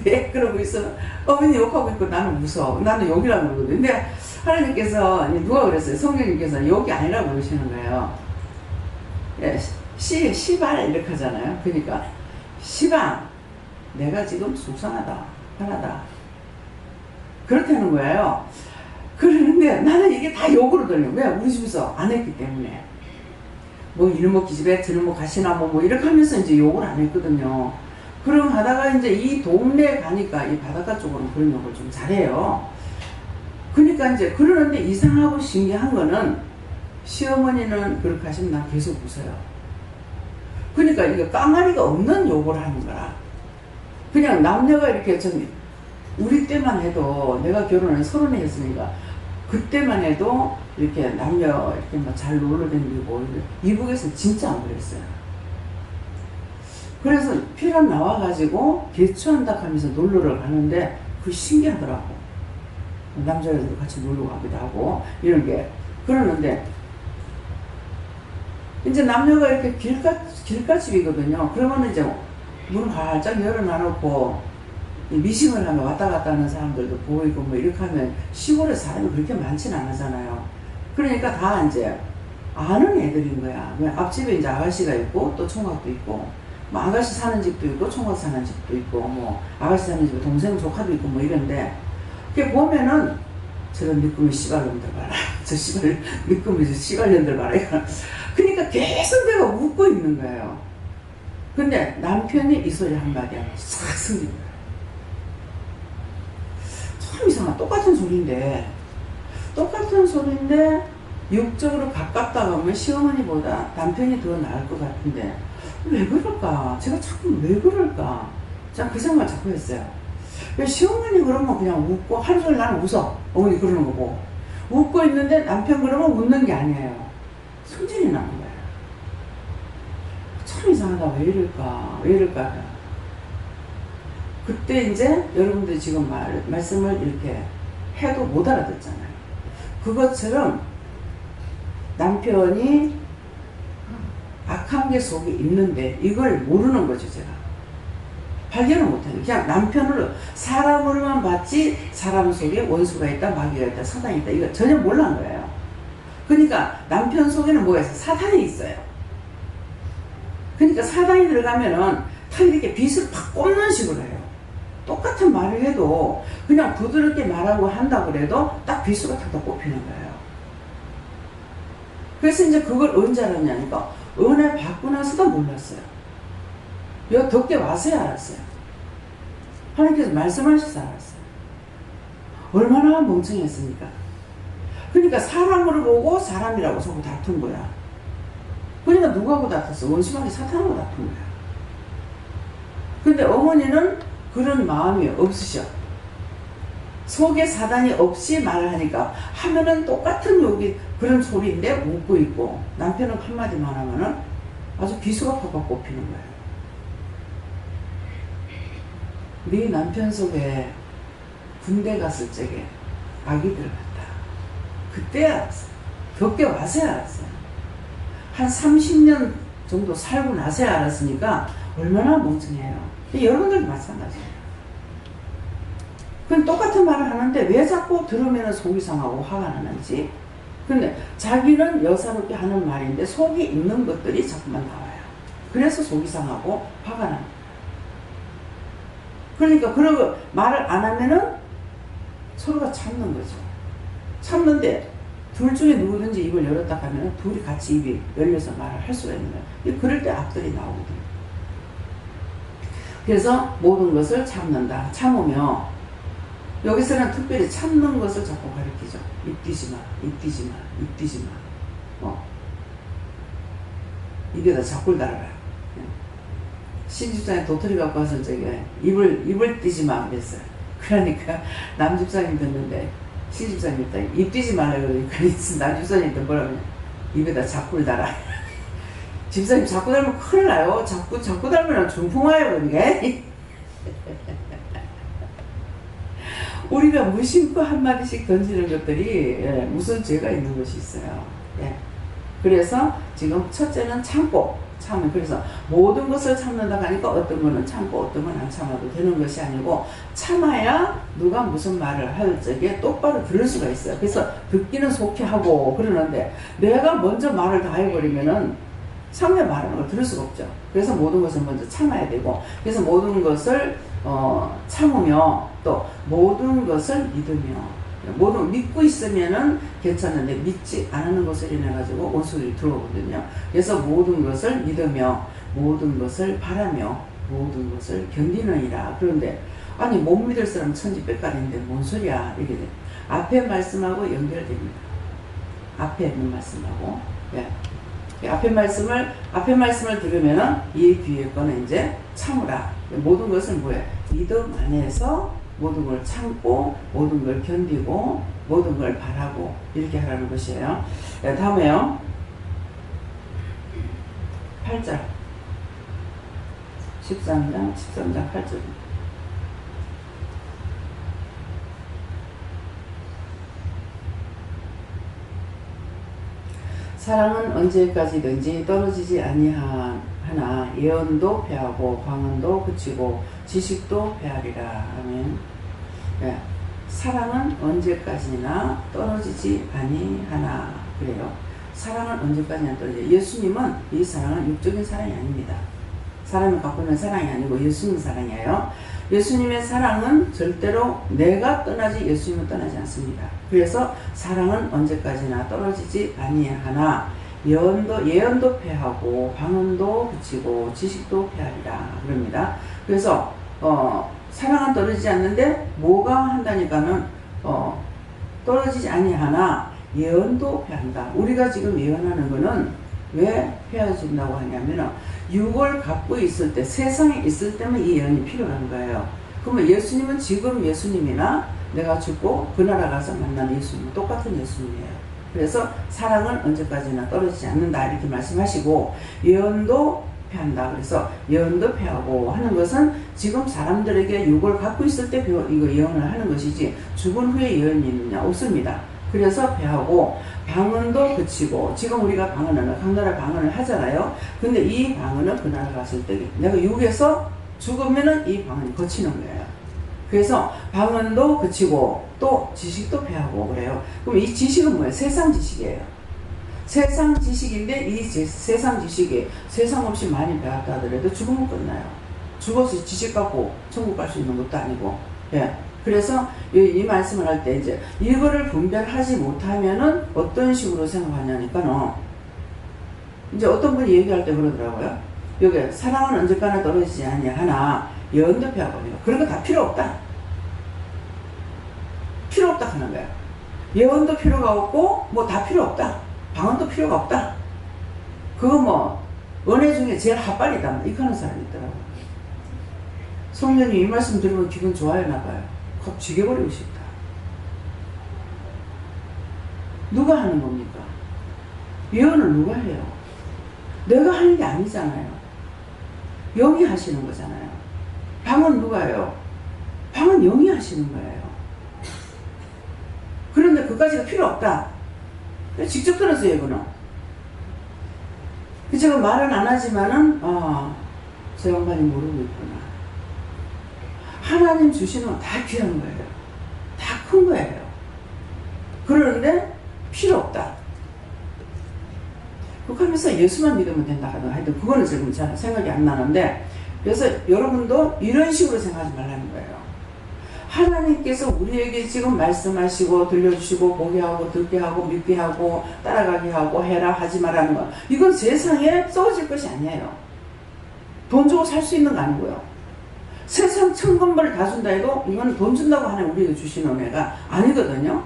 내 그러고 있어. 어머니 욕하고 있고 나는 웃어. 나는 욕이라고 그러거든. 근데 하나님께서 누가 그랬어요? 성령님께서 욕이 아니라고 그러시는 거예요. 예, 시발 이렇게 하잖아요. 그러니까 시방 내가 지금 속상하다 화나다 그렇게 하는 거예요. 그러는데 나는 이게 다 욕으로 들려요. 왜? 우리 집에서 안 했기 때문에. 뭐 이놈의 기집애 저놈의 가시나무 뭐 이렇게 하면서 이제 욕을 안 했거든요. 그럼 하다가 이제 이 동네에 가니까 이 바닷가 쪽으로는 그런 욕을 좀 잘해요. 그러니까 이제 그러는데 이상하고 신기한 거는 시어머니는 그렇게 하시면 난 계속 웃어요. 그러니까 이게 깡아리가 없는 욕을 하는 거라. 그냥 남녀가 이렇게 우리 때만 해도 내가 결혼을 30에 했으니까 그때만 해도 이렇게 남녀 이렇게 막 잘 놀러 다니고 이북에서는 진짜 안 그랬어요. 그래서 피란 나와가지고 개추한다 하면서 놀러를 가는데 그게 신기하더라고. 남자애들도 같이 놀러 가기도 하고 이런 게 그러는데 이제 남녀가 이렇게 길가집이거든요. 그러면 이제 문을 활짝 열어놔놓고 미싱을 하면 왔다 갔다 하는 사람들도 보이고 뭐 이렇게 하면 시골에 사람이 그렇게 많지는 않잖아요. 그러니까 다 이제 아는 애들인 거야. 앞집에 이제 아가씨가 있고 또 총각도 있고 뭐 아가씨 사는 집도 있고 총각 사는 집도 있고 뭐 아가씨 사는 집에 동생 조카도 있고 뭐 이런데 그게 보면은 저런 미꾸미 씨발놈들 봐라. 저 씨발 미꾸미 저 씨발년들 봐라. 그러니까 계속 내가 웃고 있는 거예요. 근데 남편이 이 소리 한마디 하면 싹 숨긴 거예요. 참 이상하다. 똑같은 소리인데 육적으로 가깝다 보면 시어머니보다 남편이 더 나을 것 같은데 왜 그럴까? 제가 자꾸 왜 그럴까? 제가 그 생각을 자꾸 했어요. 시어머니 그러면 그냥 웃고 하루 종일 나는 웃어. 어머니 그러는 거고 웃고 있는데 남편 그러면 웃는 게 아니에요. 승진이 나는 거예요. 참 이상하다. 왜 이럴까? 그때 이제 여러분들이 지금 말씀을 이렇게 해도 못 알아듣잖아요. 그것처럼 남편이 악한 게 속에 있는데 이걸 모르는 거죠. 제가 발견을 못해요. 그냥 남편으로 사람으로만 봤지 사람 속에 원수가 있다 마귀가 있다 사단이 있다 이거 전혀 몰라는 거예요. 그러니까 남편 속에는 뭐가 있어요? 사탄이 있어요. 그러니까 사단이 들어가면은 탁 이렇게 빛을 팍 꽂는 식으로 해요. 똑같은 말을 해도 그냥 부드럽게 말하고 한다 그래도 딱 비수가 탁탁 꼽히는 거예요. 그래서 이제 그걸 언제 알았냐니까 은혜 받고 나서도 몰랐어요. 여기 덕계 와서야 알았어요. 하나님께서 말씀하셔서 알았어요. 얼마나 멍청했습니까? 그러니까 사람으로 보고 사람이라고 서로 다툰 거야. 그러니까 누구하고 다퉜어? 원수마귀 사탄하고 다툰 거야. 근데 어머니는 그런 마음이 없으셔. 속에 사단이 없이 말을 하니까 하면은 똑같은 욕이 그런 소리인데 웃고 있고 남편은 한마디만 하면은 아주 비수가 팍팍 꼽히는 거예요. 네 남편 속에 군대 갔을 적에 악이 들어갔다. 그때 알았어요. 덕계 와서야 알았어요. 한 30년 정도 살고 나서야 알았으니까 얼마나 멍청해요. 여러분들도 마찬가지예요. 그럼 똑같은 말을 하는데 왜 자꾸 들으면 속이 상하고 화가 나는지. 근데 자기는 여사롭게 하는 말인데 속이 있는 것들이 자꾸만 나와요. 그래서 속이 상하고 화가 납니다. 그러니까 그러고 말을 안 하면은 서로가 참는 거죠. 참는데 둘 중에 누구든지 입을 열었다 하면 둘이 같이 입이 열려서 말을 할 수가 있는 거예요. 그럴 때 악들이 나오거든요. 그래서 모든 것을 참는다. 참으며 여기서는 특별히 참는 것을 자꾸 가리키죠. 입뛰지 마, 입뛰지 마, 입뛰지 마. 입에다 자꾸를 달아라. 신집사님 도토리 갖고 와서 입을 띄지 마 그랬어요. 그러니까 남집사님 듣는데 신집사님 입 띄지 말라고 그러니까 남집사님도 뭐라고 입에다 자꾸를 달아. 집사님 자꾸 닮으면 큰일 나요. 자꾸 닮으면 중풍와요. 그게. 우리가 무심코 한마디씩 던지는 것들이 무슨 죄가 있는 것이 있어요. 예. 그래서 지금 첫째는 참고 참은 그래서 모든 것을 참는다 하니까 어떤 거는 참고 어떤 건 안 참아도 되는 것이 아니고 참아야 누가 무슨 말을 할 적에 똑바로 들을 수가 있어요. 그래서 듣기는 좋게 하고 그러는데 내가 먼저 말을 다 해버리면은 상대 말하는 걸 들을 수가 없죠. 그래서 모든 것을 먼저 참아야 되고 그래서 모든 것을 참으며 또 모든 것을 믿으며 모든 믿고 있으면은 괜찮은데 믿지 않는 것을 인해 가지고 원수들이 들어오거든요. 그래서 모든 것을 믿으며 모든 것을 바라며 모든 것을 견디느니라. 그런데 아니 못 믿을 사람 천지백갈인데 뭔 소리야 이렇게 돼. 앞에 말씀하고 연결됩니다. 앞에 있는 말씀하고 예. 앞에 말씀을 들으면은 이 뒤에 거는 이제 참으라. 모든 것은 뭐예요? 믿음 안에서 모든 걸 참고 모든 걸 견디고 모든 걸 바라고 이렇게 하라는 것이에요. 네, 다음에요. 8절 13장 8절 사랑은 언제까지든지 떨어지지 아니하나 예언도 패하고 방언도 그치고 지식도 패하리라. 아멘. 네. 사랑은 언제까지나 떨어지지 아니하나 그래요. 사랑은 언제까지나 떨어지지. 예수님은 이 사랑은 육적인 사랑이 아닙니다. 사람이 갖고 있는 사랑이 아니고 예수님 사랑이에요. 예수님의 사랑은 절대로 내가 떠나지 예수님은 떠나지 않습니다. 그래서 사랑은 언제까지나 떨어지지 아니하나 예언도 패하고 방언도 그치고 지식도 패하리라 그럽니다. 그래서 사랑은 떨어지지 않는데 뭐가 한다니까는 떨어지지 아니하나 예언도 패한다. 우리가 지금 예언하는 거는 왜 패해진다고 하냐면은 육을 갖고 있을 때 세상에 있을 때만 이 예언이 필요한 거예요. 그러면 예수님은 지금 예수님이나 내가 죽고 그 나라 가서 만난 예수님은 똑같은 예수님이에요. 그래서 사랑은 언제까지나 떨어지지 않는다 이렇게 말씀하시고 예언도 패한다. 그래서 예언도 패하고 하는 것은 지금 사람들에게 육을 갖고 있을 때 이거 예언을 하는 것이지 죽은 후에 예언이 있느냐 없습니다. 그래서 패하고 방언도 그치고 지금 우리가 방언을 강나라 방언을 하잖아요. 근데 이 방언은 그 나라 갔을 때 내가 육에서 죽으면은 이 방언이 거치는 거예요. 그래서 방언도 그치고 또 지식도 패하고 그래요. 그럼 이 지식은 뭐예요? 세상 지식이에요. 세상 지식인데 이 세상 지식이 세상 없이 많이 배웠다 하더라도 죽으면 끝나요. 죽어서 지식 갖고 천국 갈 수 있는 것도 아니고. 예. 그래서 이 말씀을 할 때 이제 이거를 분별하지 못하면은 어떤 식으로 생각하냐니까는 이제 어떤 분이 얘기할 때 그러더라고요. 여기 사랑은 언제까나 떨어지지 아니하나 예언도표하거든요. 그런 거 다 필요 없다. 필요 없다 하는 거야. 예언도 필요가 없고 뭐 다 필요 없다. 방언도 필요가 없다. 그거 뭐 은혜 중에 제일 핫발이다. 이렇게 하는 사람이 있더라고요. 성령님 이 말씀 들으면 기분 좋아했나 봐요. 겁 죽여버리고 싶다. 누가 하는 겁니까? 예언을 누가 해요? 내가 하는 게 아니잖아요. 영이 하시는 거잖아요. 방언 누가 해요? 방언 영이 하시는 거예요. 그런데 그까지가 필요 없다. 직접 들었어요, 이거는. 제가 말은 안 하지만은, 저 양반이 모르고 있구나. 하나님 주시는 건 다 귀한 거예요. 다 큰 거예요. 그러는데 필요 없다. 그렇게 하면서 예수만 믿으면 된다 하더라. 하여튼 그거는 지금 잘 생각이 안 나는데, 그래서 여러분도 이런 식으로 생각하지 말라는 거예요. 하나님께서 우리에게 지금 말씀하시고 들려주시고 보게 하고 듣게 하고 믿게 하고 따라가게 하고 해라 하지 말라는 거, 이건 세상에 썩어질 것이 아니에요. 돈 주고 살 수 있는 거 아니고요. 세상 천건물을 다 준다 해도 이건 돈 준다고 하는 우리에게 주시는 은혜가 아니거든요.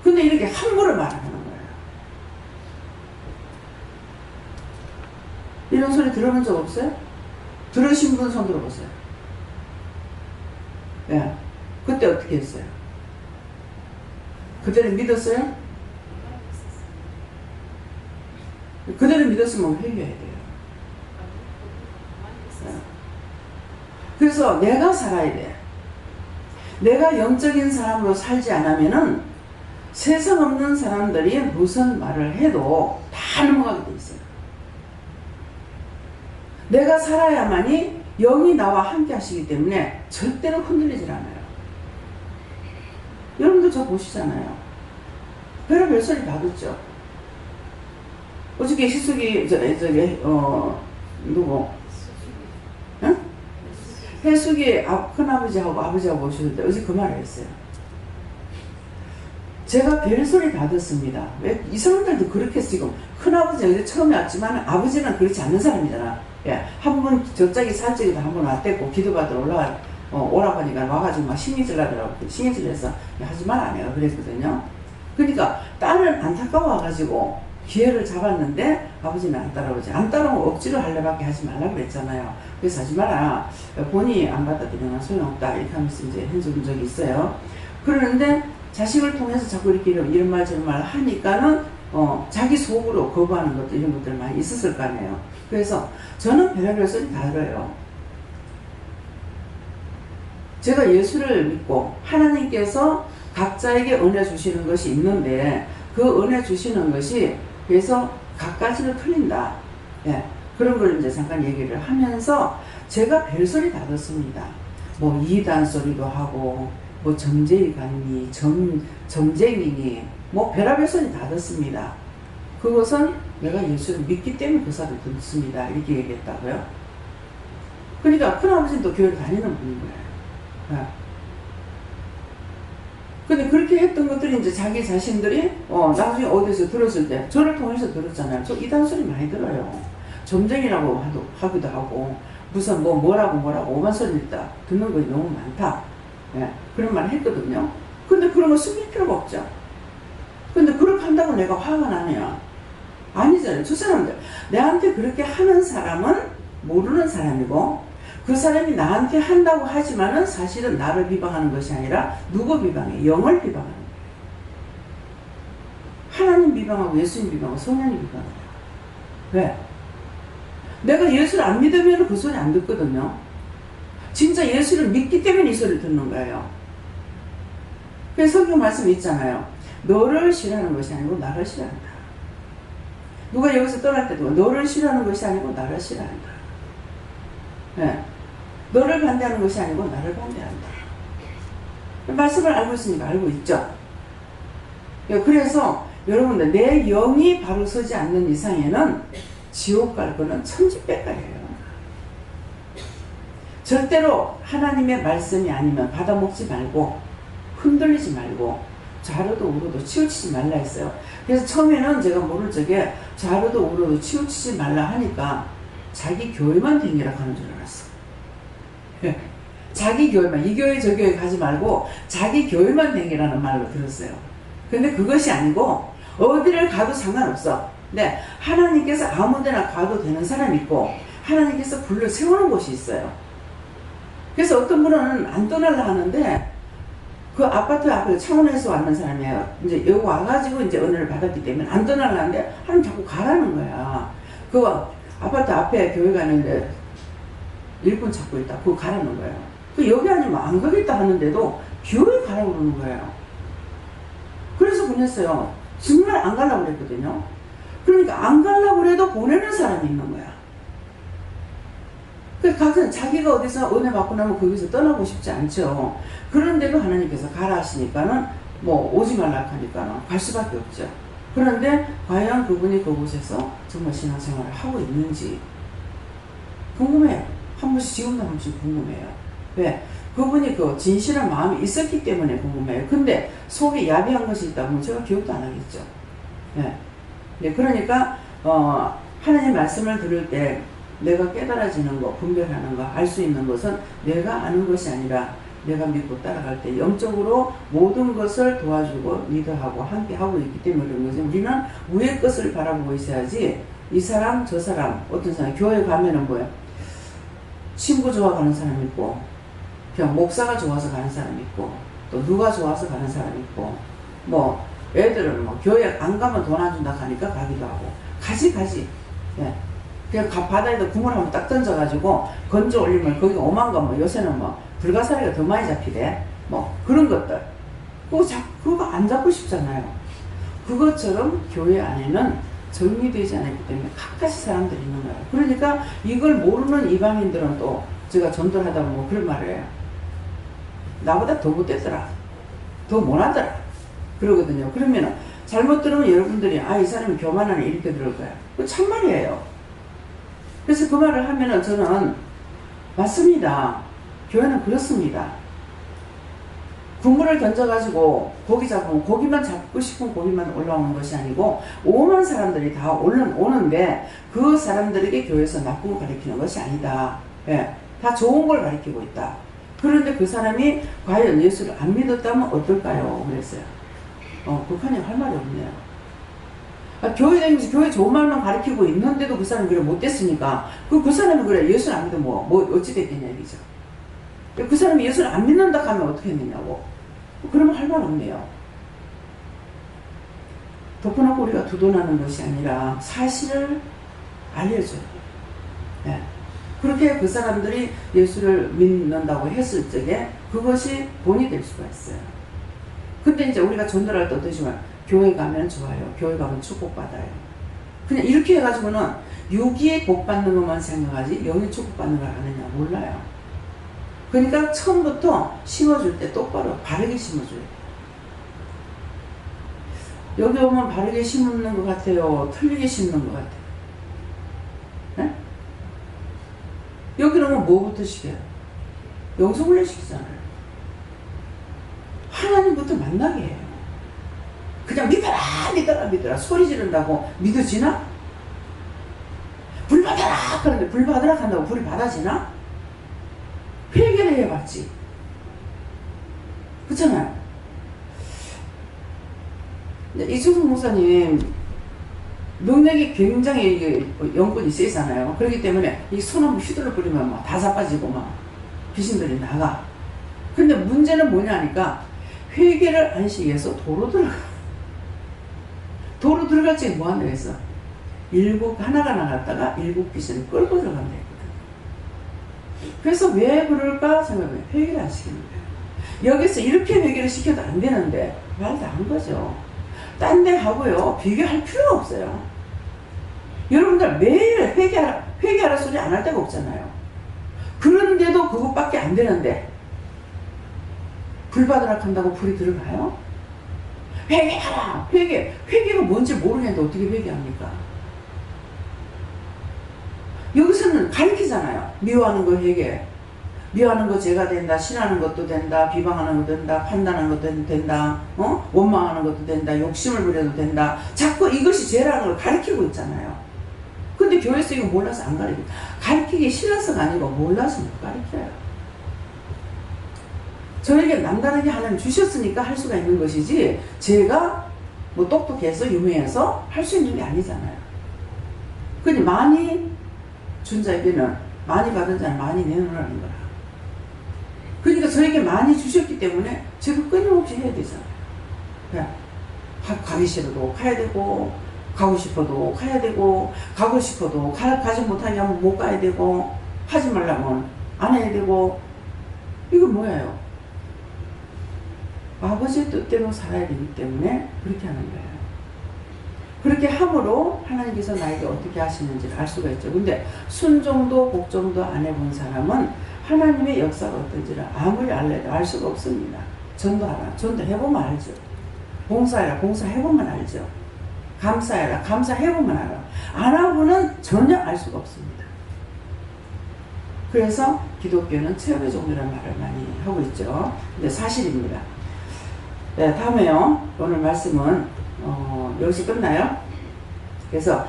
근데 이렇게 함부로 말하는 거예요. 이런 소리 들어본 적 없어요? 들으신 분 손 들어보세요. 예. 그때 어떻게 했어요? 그때는 믿었어요? 그대로 믿었으면 회개해야 돼요. 예. 그래서 내가 살아야 돼. 내가 영적인 사람으로 살지 않으면은 세상 없는 사람들이 무슨 말을 해도 다 넘어가게 돼 있어요. 내가 살아야만이 영이 나와 함께 하시기 때문에 절대로 흔들리질 않아요. 여러분들 저 보시잖아요. 별의별 소리 다 듣죠. 어저께 희숙이 누구? 응? 해숙이 큰아버지하고 아버지하고 오실 때 어제 그 말을 했어요. 제가 별소리 다 듣습니다. 왜? 이 사람들도 그렇게 지금 큰아버지는 어제 처음에 왔지만 아버지는 그렇지 않는 사람이잖아. 예, 한 번 저짝이 살짝이도 한 번 왔댔고 기도받으러 오라고 하니까 와가지고 막 신경질 나더라고. 신경질 내서 하지 마라 내가 그랬거든요. 그러니까 딸은 안타까워가지고 기회를 잡았는데 아버지는 안 따라오지. 안 따라오면 억지로 하려밖에 하지 말라 그랬잖아요. 그래서 하지 마라. 본인이 안 받아들이면 소용없다. 이렇게 하면서 이제 해준 적이 있어요. 그러는데 자식을 통해서 자꾸 이렇게 이런 말 저런 말 하니까는 자기 속으로 거부하는 것도 이런 것들 많이 있었을 거 아니에요. 그래서 저는 별의별 소리 다 들어요. 제가 예수를 믿고 하나님께서 각자에게 은혜 주시는 것이 있는데 그 은혜 주시는 것이 그래서 각가지로 틀린다. 예, 그런 걸 이제 잠깐 얘기를 하면서 제가 별소리 다 듣습니다. 뭐 이단 소리도 하고 뭐 점쟁이 같니 점쟁이니 뭐 별의별 소리 다 듣습니다. 그것은 내가 예수를 믿기 때문에 그 소리를 듣습니다. 이렇게 얘기했다고요. 그러니까 큰아버지는 또 교회를 다니는 분인 거예요. 네. 근데 그렇게 했던 것들이 이제 자기 자신들이 나중에 어디서 들었을 때 저를 통해서 들었잖아요. 저 이단 소리 많이 들어요. 점쟁이라고 하기도 하고 무슨 뭐라고 오만 소리 듣는 것이 너무 많다. 네. 그런 말 했거든요. 근데 그런 거 숨길 필요가 없죠. 근데 그렇게 한다고 내가 화가 나냐? 아니잖아요. 저 사람들 내한테 그렇게 하는 사람은 모르는 사람이고 그 사람이 나한테 한다고 하지만은 사실은 나를 비방하는 것이 아니라 누구 비방해? 영을 비방하는 거예요. 하나님 비방하고 예수님 비방하고 성령님 비방해요. 왜? 내가 예수를 안 믿으면 그 소리 안 듣거든요. 진짜 예수를 믿기 때문에 이 소리를 듣는 거예요. 그래서 성경 말씀이 있잖아요. 너를 싫어하는 것이 아니고 나를 싫어한다. 누가 여기서 떠날 때도 너를 싫어하는 것이 아니고 나를 싫어한다. 네. 너를 반대하는 것이 아니고 나를 반대한다. 말씀을 알고 있으니까 알고 있죠. 그래서 여러분들 내 영이 바로 서지 않는 이상에는 지옥 갈 거는 천지백갈이에요. 절대로 하나님의 말씀이 아니면 받아먹지 말고 흔들리지 말고 좌로도 우로도 치우치지 말라 했어요. 그래서 처음에는 제가 모를 적에 좌로도 우로도 치우치지 말라 하니까 자기 교회만 댕기라 하는 줄 알았어. 자기 교회만, 이 교회 저 교회 가지 말고 자기 교회만 댕기라는 말로 들었어요. 근데 그것이 아니고 어디를 가도 상관없어. 근데 하나님께서 아무데나 가도 되는 사람이 있고 하나님께서 불러 세우는 곳이 있어요. 그래서 어떤 분은 안 떠날라 하는데 그 아파트 앞에 창원에서 왔는 사람이에요. 이제 여기 와가지고 이제 은혜를 받았기 때문에 안 떠날라 하는데 하나님 자꾸 가라는 거야. 그 아파트 앞에 교회가 있는데 일꾼 찾고 있다. 그거 가라는 거예요. 그 여기 아니면 안 가겠다 하는데도 교회 가라고 그러는 거예요. 그래서 보냈어요. 정말 안 가려고 그랬거든요. 그러니까 안 가려고 그래도 보내는 사람이 있는 거야. 그러니까 자기가 어디서 은혜 받고 나면 거기서 떠나고 싶지 않죠. 그런데도 하나님께서 가라 하시니까는 뭐 오지 말라 하니까는 갈 수밖에 없죠. 그런데 과연 그분이 그곳에서 정말 신앙생활을 하고 있는지 궁금해요. 한 번씩 지금도 한 번씩 궁금해요. 왜? 그분이 그 진실한 마음이 있었기 때문에 궁금해요. 근데 속에 야비한 것이 있다면 제가 기억도 안 하겠죠. 네. 네, 그러니까 하나님 말씀을 들을 때 내가 깨달아지는 거, 분별하는 거, 알 수 있는 것은 내가 아는 것이 아니라 내가 믿고 따라갈 때 영적으로 모든 것을 도와주고 리더하고 함께 하고 있기 때문에 그런 거죠. 우리는 위의 것을 바라보고 있어야지 이 사람 저 사람 어떤 사람 교회 가면은 뭐야 친구 좋아 가는 사람 있고 그냥 목사가 좋아서 가는 사람 있고 또 누가 좋아서 가는 사람 있고 뭐 애들은 뭐 교회 안 가면 돈 안 준다 하니까 가기도 하고 가지 예. 그냥 바다에다 구멍 한번 딱 던져가지고 건져 올리면 거기 오만 거 뭐 요새는 뭐 불가사리가 더 많이 잡히대 뭐 그런 것들 그거 안 잡고 싶잖아요. 그것처럼 교회 안에는 정리되지 않았기 때문에 각가지 사람들이 있는 거예요. 그러니까 이걸 모르는 이방인들은 또 제가 전도를 하다 보면 그런 말을 해요. 나보다 더 못됐더라. 더 못하더라. 그러거든요. 그러면 잘못 들으면 여러분들이 이 사람이 교만하네 이렇게 들을 거예요. 그 참말이에요. 그래서 그 말을 하면은 저는 맞습니다. 교회는 그렇습니다. 국물을 던져가지고 고기 잡으면 고기만 잡고 싶은 고기만 올라오는 것이 아니고 오만 사람들이 다 오는데 그 사람들에게 교회에서 나쁜 걸 가르치는 것이 아니다. 예, 다 좋은 걸 가르치고 있다. 그런데 그 사람이 과연 예수를 안 믿었다면 어떨까요? 그랬어요. 북한이 할 말이 없네요. 교회 다니면서 교회 좋은 말만 가르치고 있는데도 그 사람이 그래 못됐으니까 그 사람이 그래 예수를 안 믿으면 뭐 어찌 됐겠냐 얘기죠. 그 사람이 예수를 안 믿는다 하면 어떻게 했느냐고. 그러면 할 말 없네요. 덮어놓고 우리가 두둔하는 것이 아니라 사실을 알려줘요. 네. 그렇게 그 사람들이 예수를 믿는다고 했을 적에 그것이 본이 될 수가 있어요. 근데 이제 우리가 전도를 할 때 어떠시면 교회 가면 좋아요. 교회 가면 축복받아요. 그냥 이렇게 해가지고는 유기에 복 받는 것만 생각하지 영의 축복받는 걸 아느냐 몰라요. 그러니까 처음부터 심어줄 때 똑바로 바르게 심어줘야 돼요. 여기 오면 바르게 심는 것 같아요? 틀리게 심는 것 같아요? 네? 여기 오면 뭐부터 시켜요? 영성훈련 시키잖아요. 하나님부터 만나게 해요. 그냥 믿어라 소리 지른다고 믿어지나? 불 받아라 하는데 불 받으라 한다고 불이 받아지나? 회개를 해봤지. 그렇잖아요. 이충성 목사님 능력이 굉장히 영권이 세잖아요. 그렇기 때문에 이 손 한번 휘둘러 버리면 막 다 자빠지고 막 귀신들이 나가. 근데 문제는 뭐냐 하니까 회개를 안 시켜서 도로 들어가. 도로 들어갈 적에 뭐 한다고 했어? 하나가 나갔다가 7 귀신을 끌고 들어간다 했거든. 그래서 왜 그럴까 생각해. 회개를 안 시키는 거예요. 여기서 이렇게 회개를 시켜도 안 되는데 말도 안 거죠. 딴 데 가고요. 비교할 필요가 없어요. 여러분들 매일 회개하라 소리 안 할 데가 없잖아요. 그런데도 그것밖에 안 되는데 불 받으라 한다고 불이 들어가요? 회개하라! 회개가 뭔지 모르겠는데 어떻게 회개합니까? 여기서는 가르치잖아요. 미워하는 거 회개. 미워하는 거 죄가 된다, 신하는 것도 된다, 비방하는 것도 된다, 판단하는 것도 된다, 원망하는 것도 된다, 욕심을 부려도 된다. 자꾸 이것이 죄라는 걸 가르치고 있잖아요. 근데 교회에서 이거 몰라서 안 가르쳐요. 가르치기 싫어서가 아니고 몰라서 못 가르쳐요. 저에게 남다르게 하나님 주셨으니까 할 수가 있는 것이지, 제가 뭐 똑똑해서 유명해서 할 수 있는 게 아니잖아요. 근데 많이 준 자에게는, 많이 받은 자는 많이 내놓으라는 거라. 그러니까 저에게 많이 주셨기 때문에 제가 끊임없이 해야 되잖아요. 그냥 가기 싫어도 가야 되고, 가고 싶어도 가야 되고, 가고 싶어도 가지 못하냐면 못 가야 되고, 하지 말라면 안 해야 되고. 이건 뭐예요? 아버지의 뜻대로 살아야 되기 때문에 그렇게 하는 거예요. 그렇게 함으로 하나님께서 나에게 어떻게 하시는지를 알 수가 있죠. 근데 순종도 복종도 안 해본 사람은 하나님의 역사가 어떤지를 아무리 알래도 알 수가 없습니다. 전도하라, 전도해보면 알죠. 봉사해라, 봉사해보면 알죠. 감사해라, 감사해보면 알아. 안 하고는 전혀 알 수가 없습니다. 그래서 기독교는 체험의 종교라는 말을 많이 하고 있죠. 근데 사실입니다. 네, 다음에요. 오늘 말씀은 여기서 끝나요. 그래서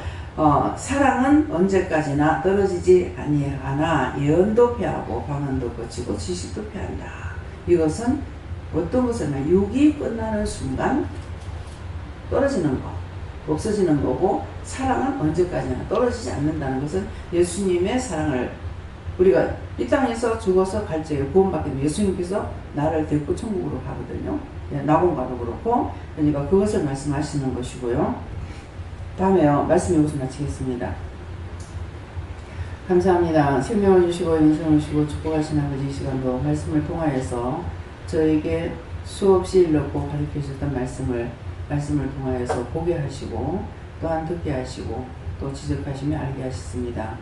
사랑은 언제까지나 떨어지지 아니하나 예언도 패하고 방언도 거치고 지식도 패한다. 이것은 어떤 것이냐면 육이 끝나는 순간 떨어지는 거, 없어지는 거고, 사랑은 언제까지나 떨어지지 않는다는 것은 예수님의 사랑을, 우리가 이 땅에서 죽어서 갈 적에 구원받게 되면 예수님께서 나를 데리고 천국으로 가거든요. 낙원가도 그렇고. 그러니까 그것을 말씀하시는 것이고요. 다음에요. 말씀 여기서 마치겠습니다. 감사합니다. 생명을 주시고 인생을 주시고 축복하신 아버지, 이 시간도 말씀을 통하여서 저에게 수없이 일렀고 가르쳐 주셨던 말씀을 통하여서 보게 하시고 또한 듣게 하시고 또 지적하시며 알게 하셨습니다.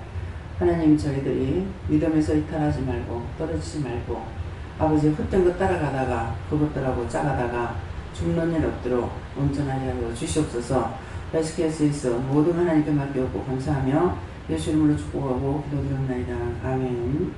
하나님, 저희들이 믿음에서 이탈하지 말고 떨어지지 말고 아버지 헛된 것 따라가다가 그것들하고 짜가다가 죽는 일 없도록 온전하게 하여 주시옵소서. SKS에서 모든 하나님께 맡겼고 감사하며 예수 이름으로 축복하고 기도드립니다. 아멘.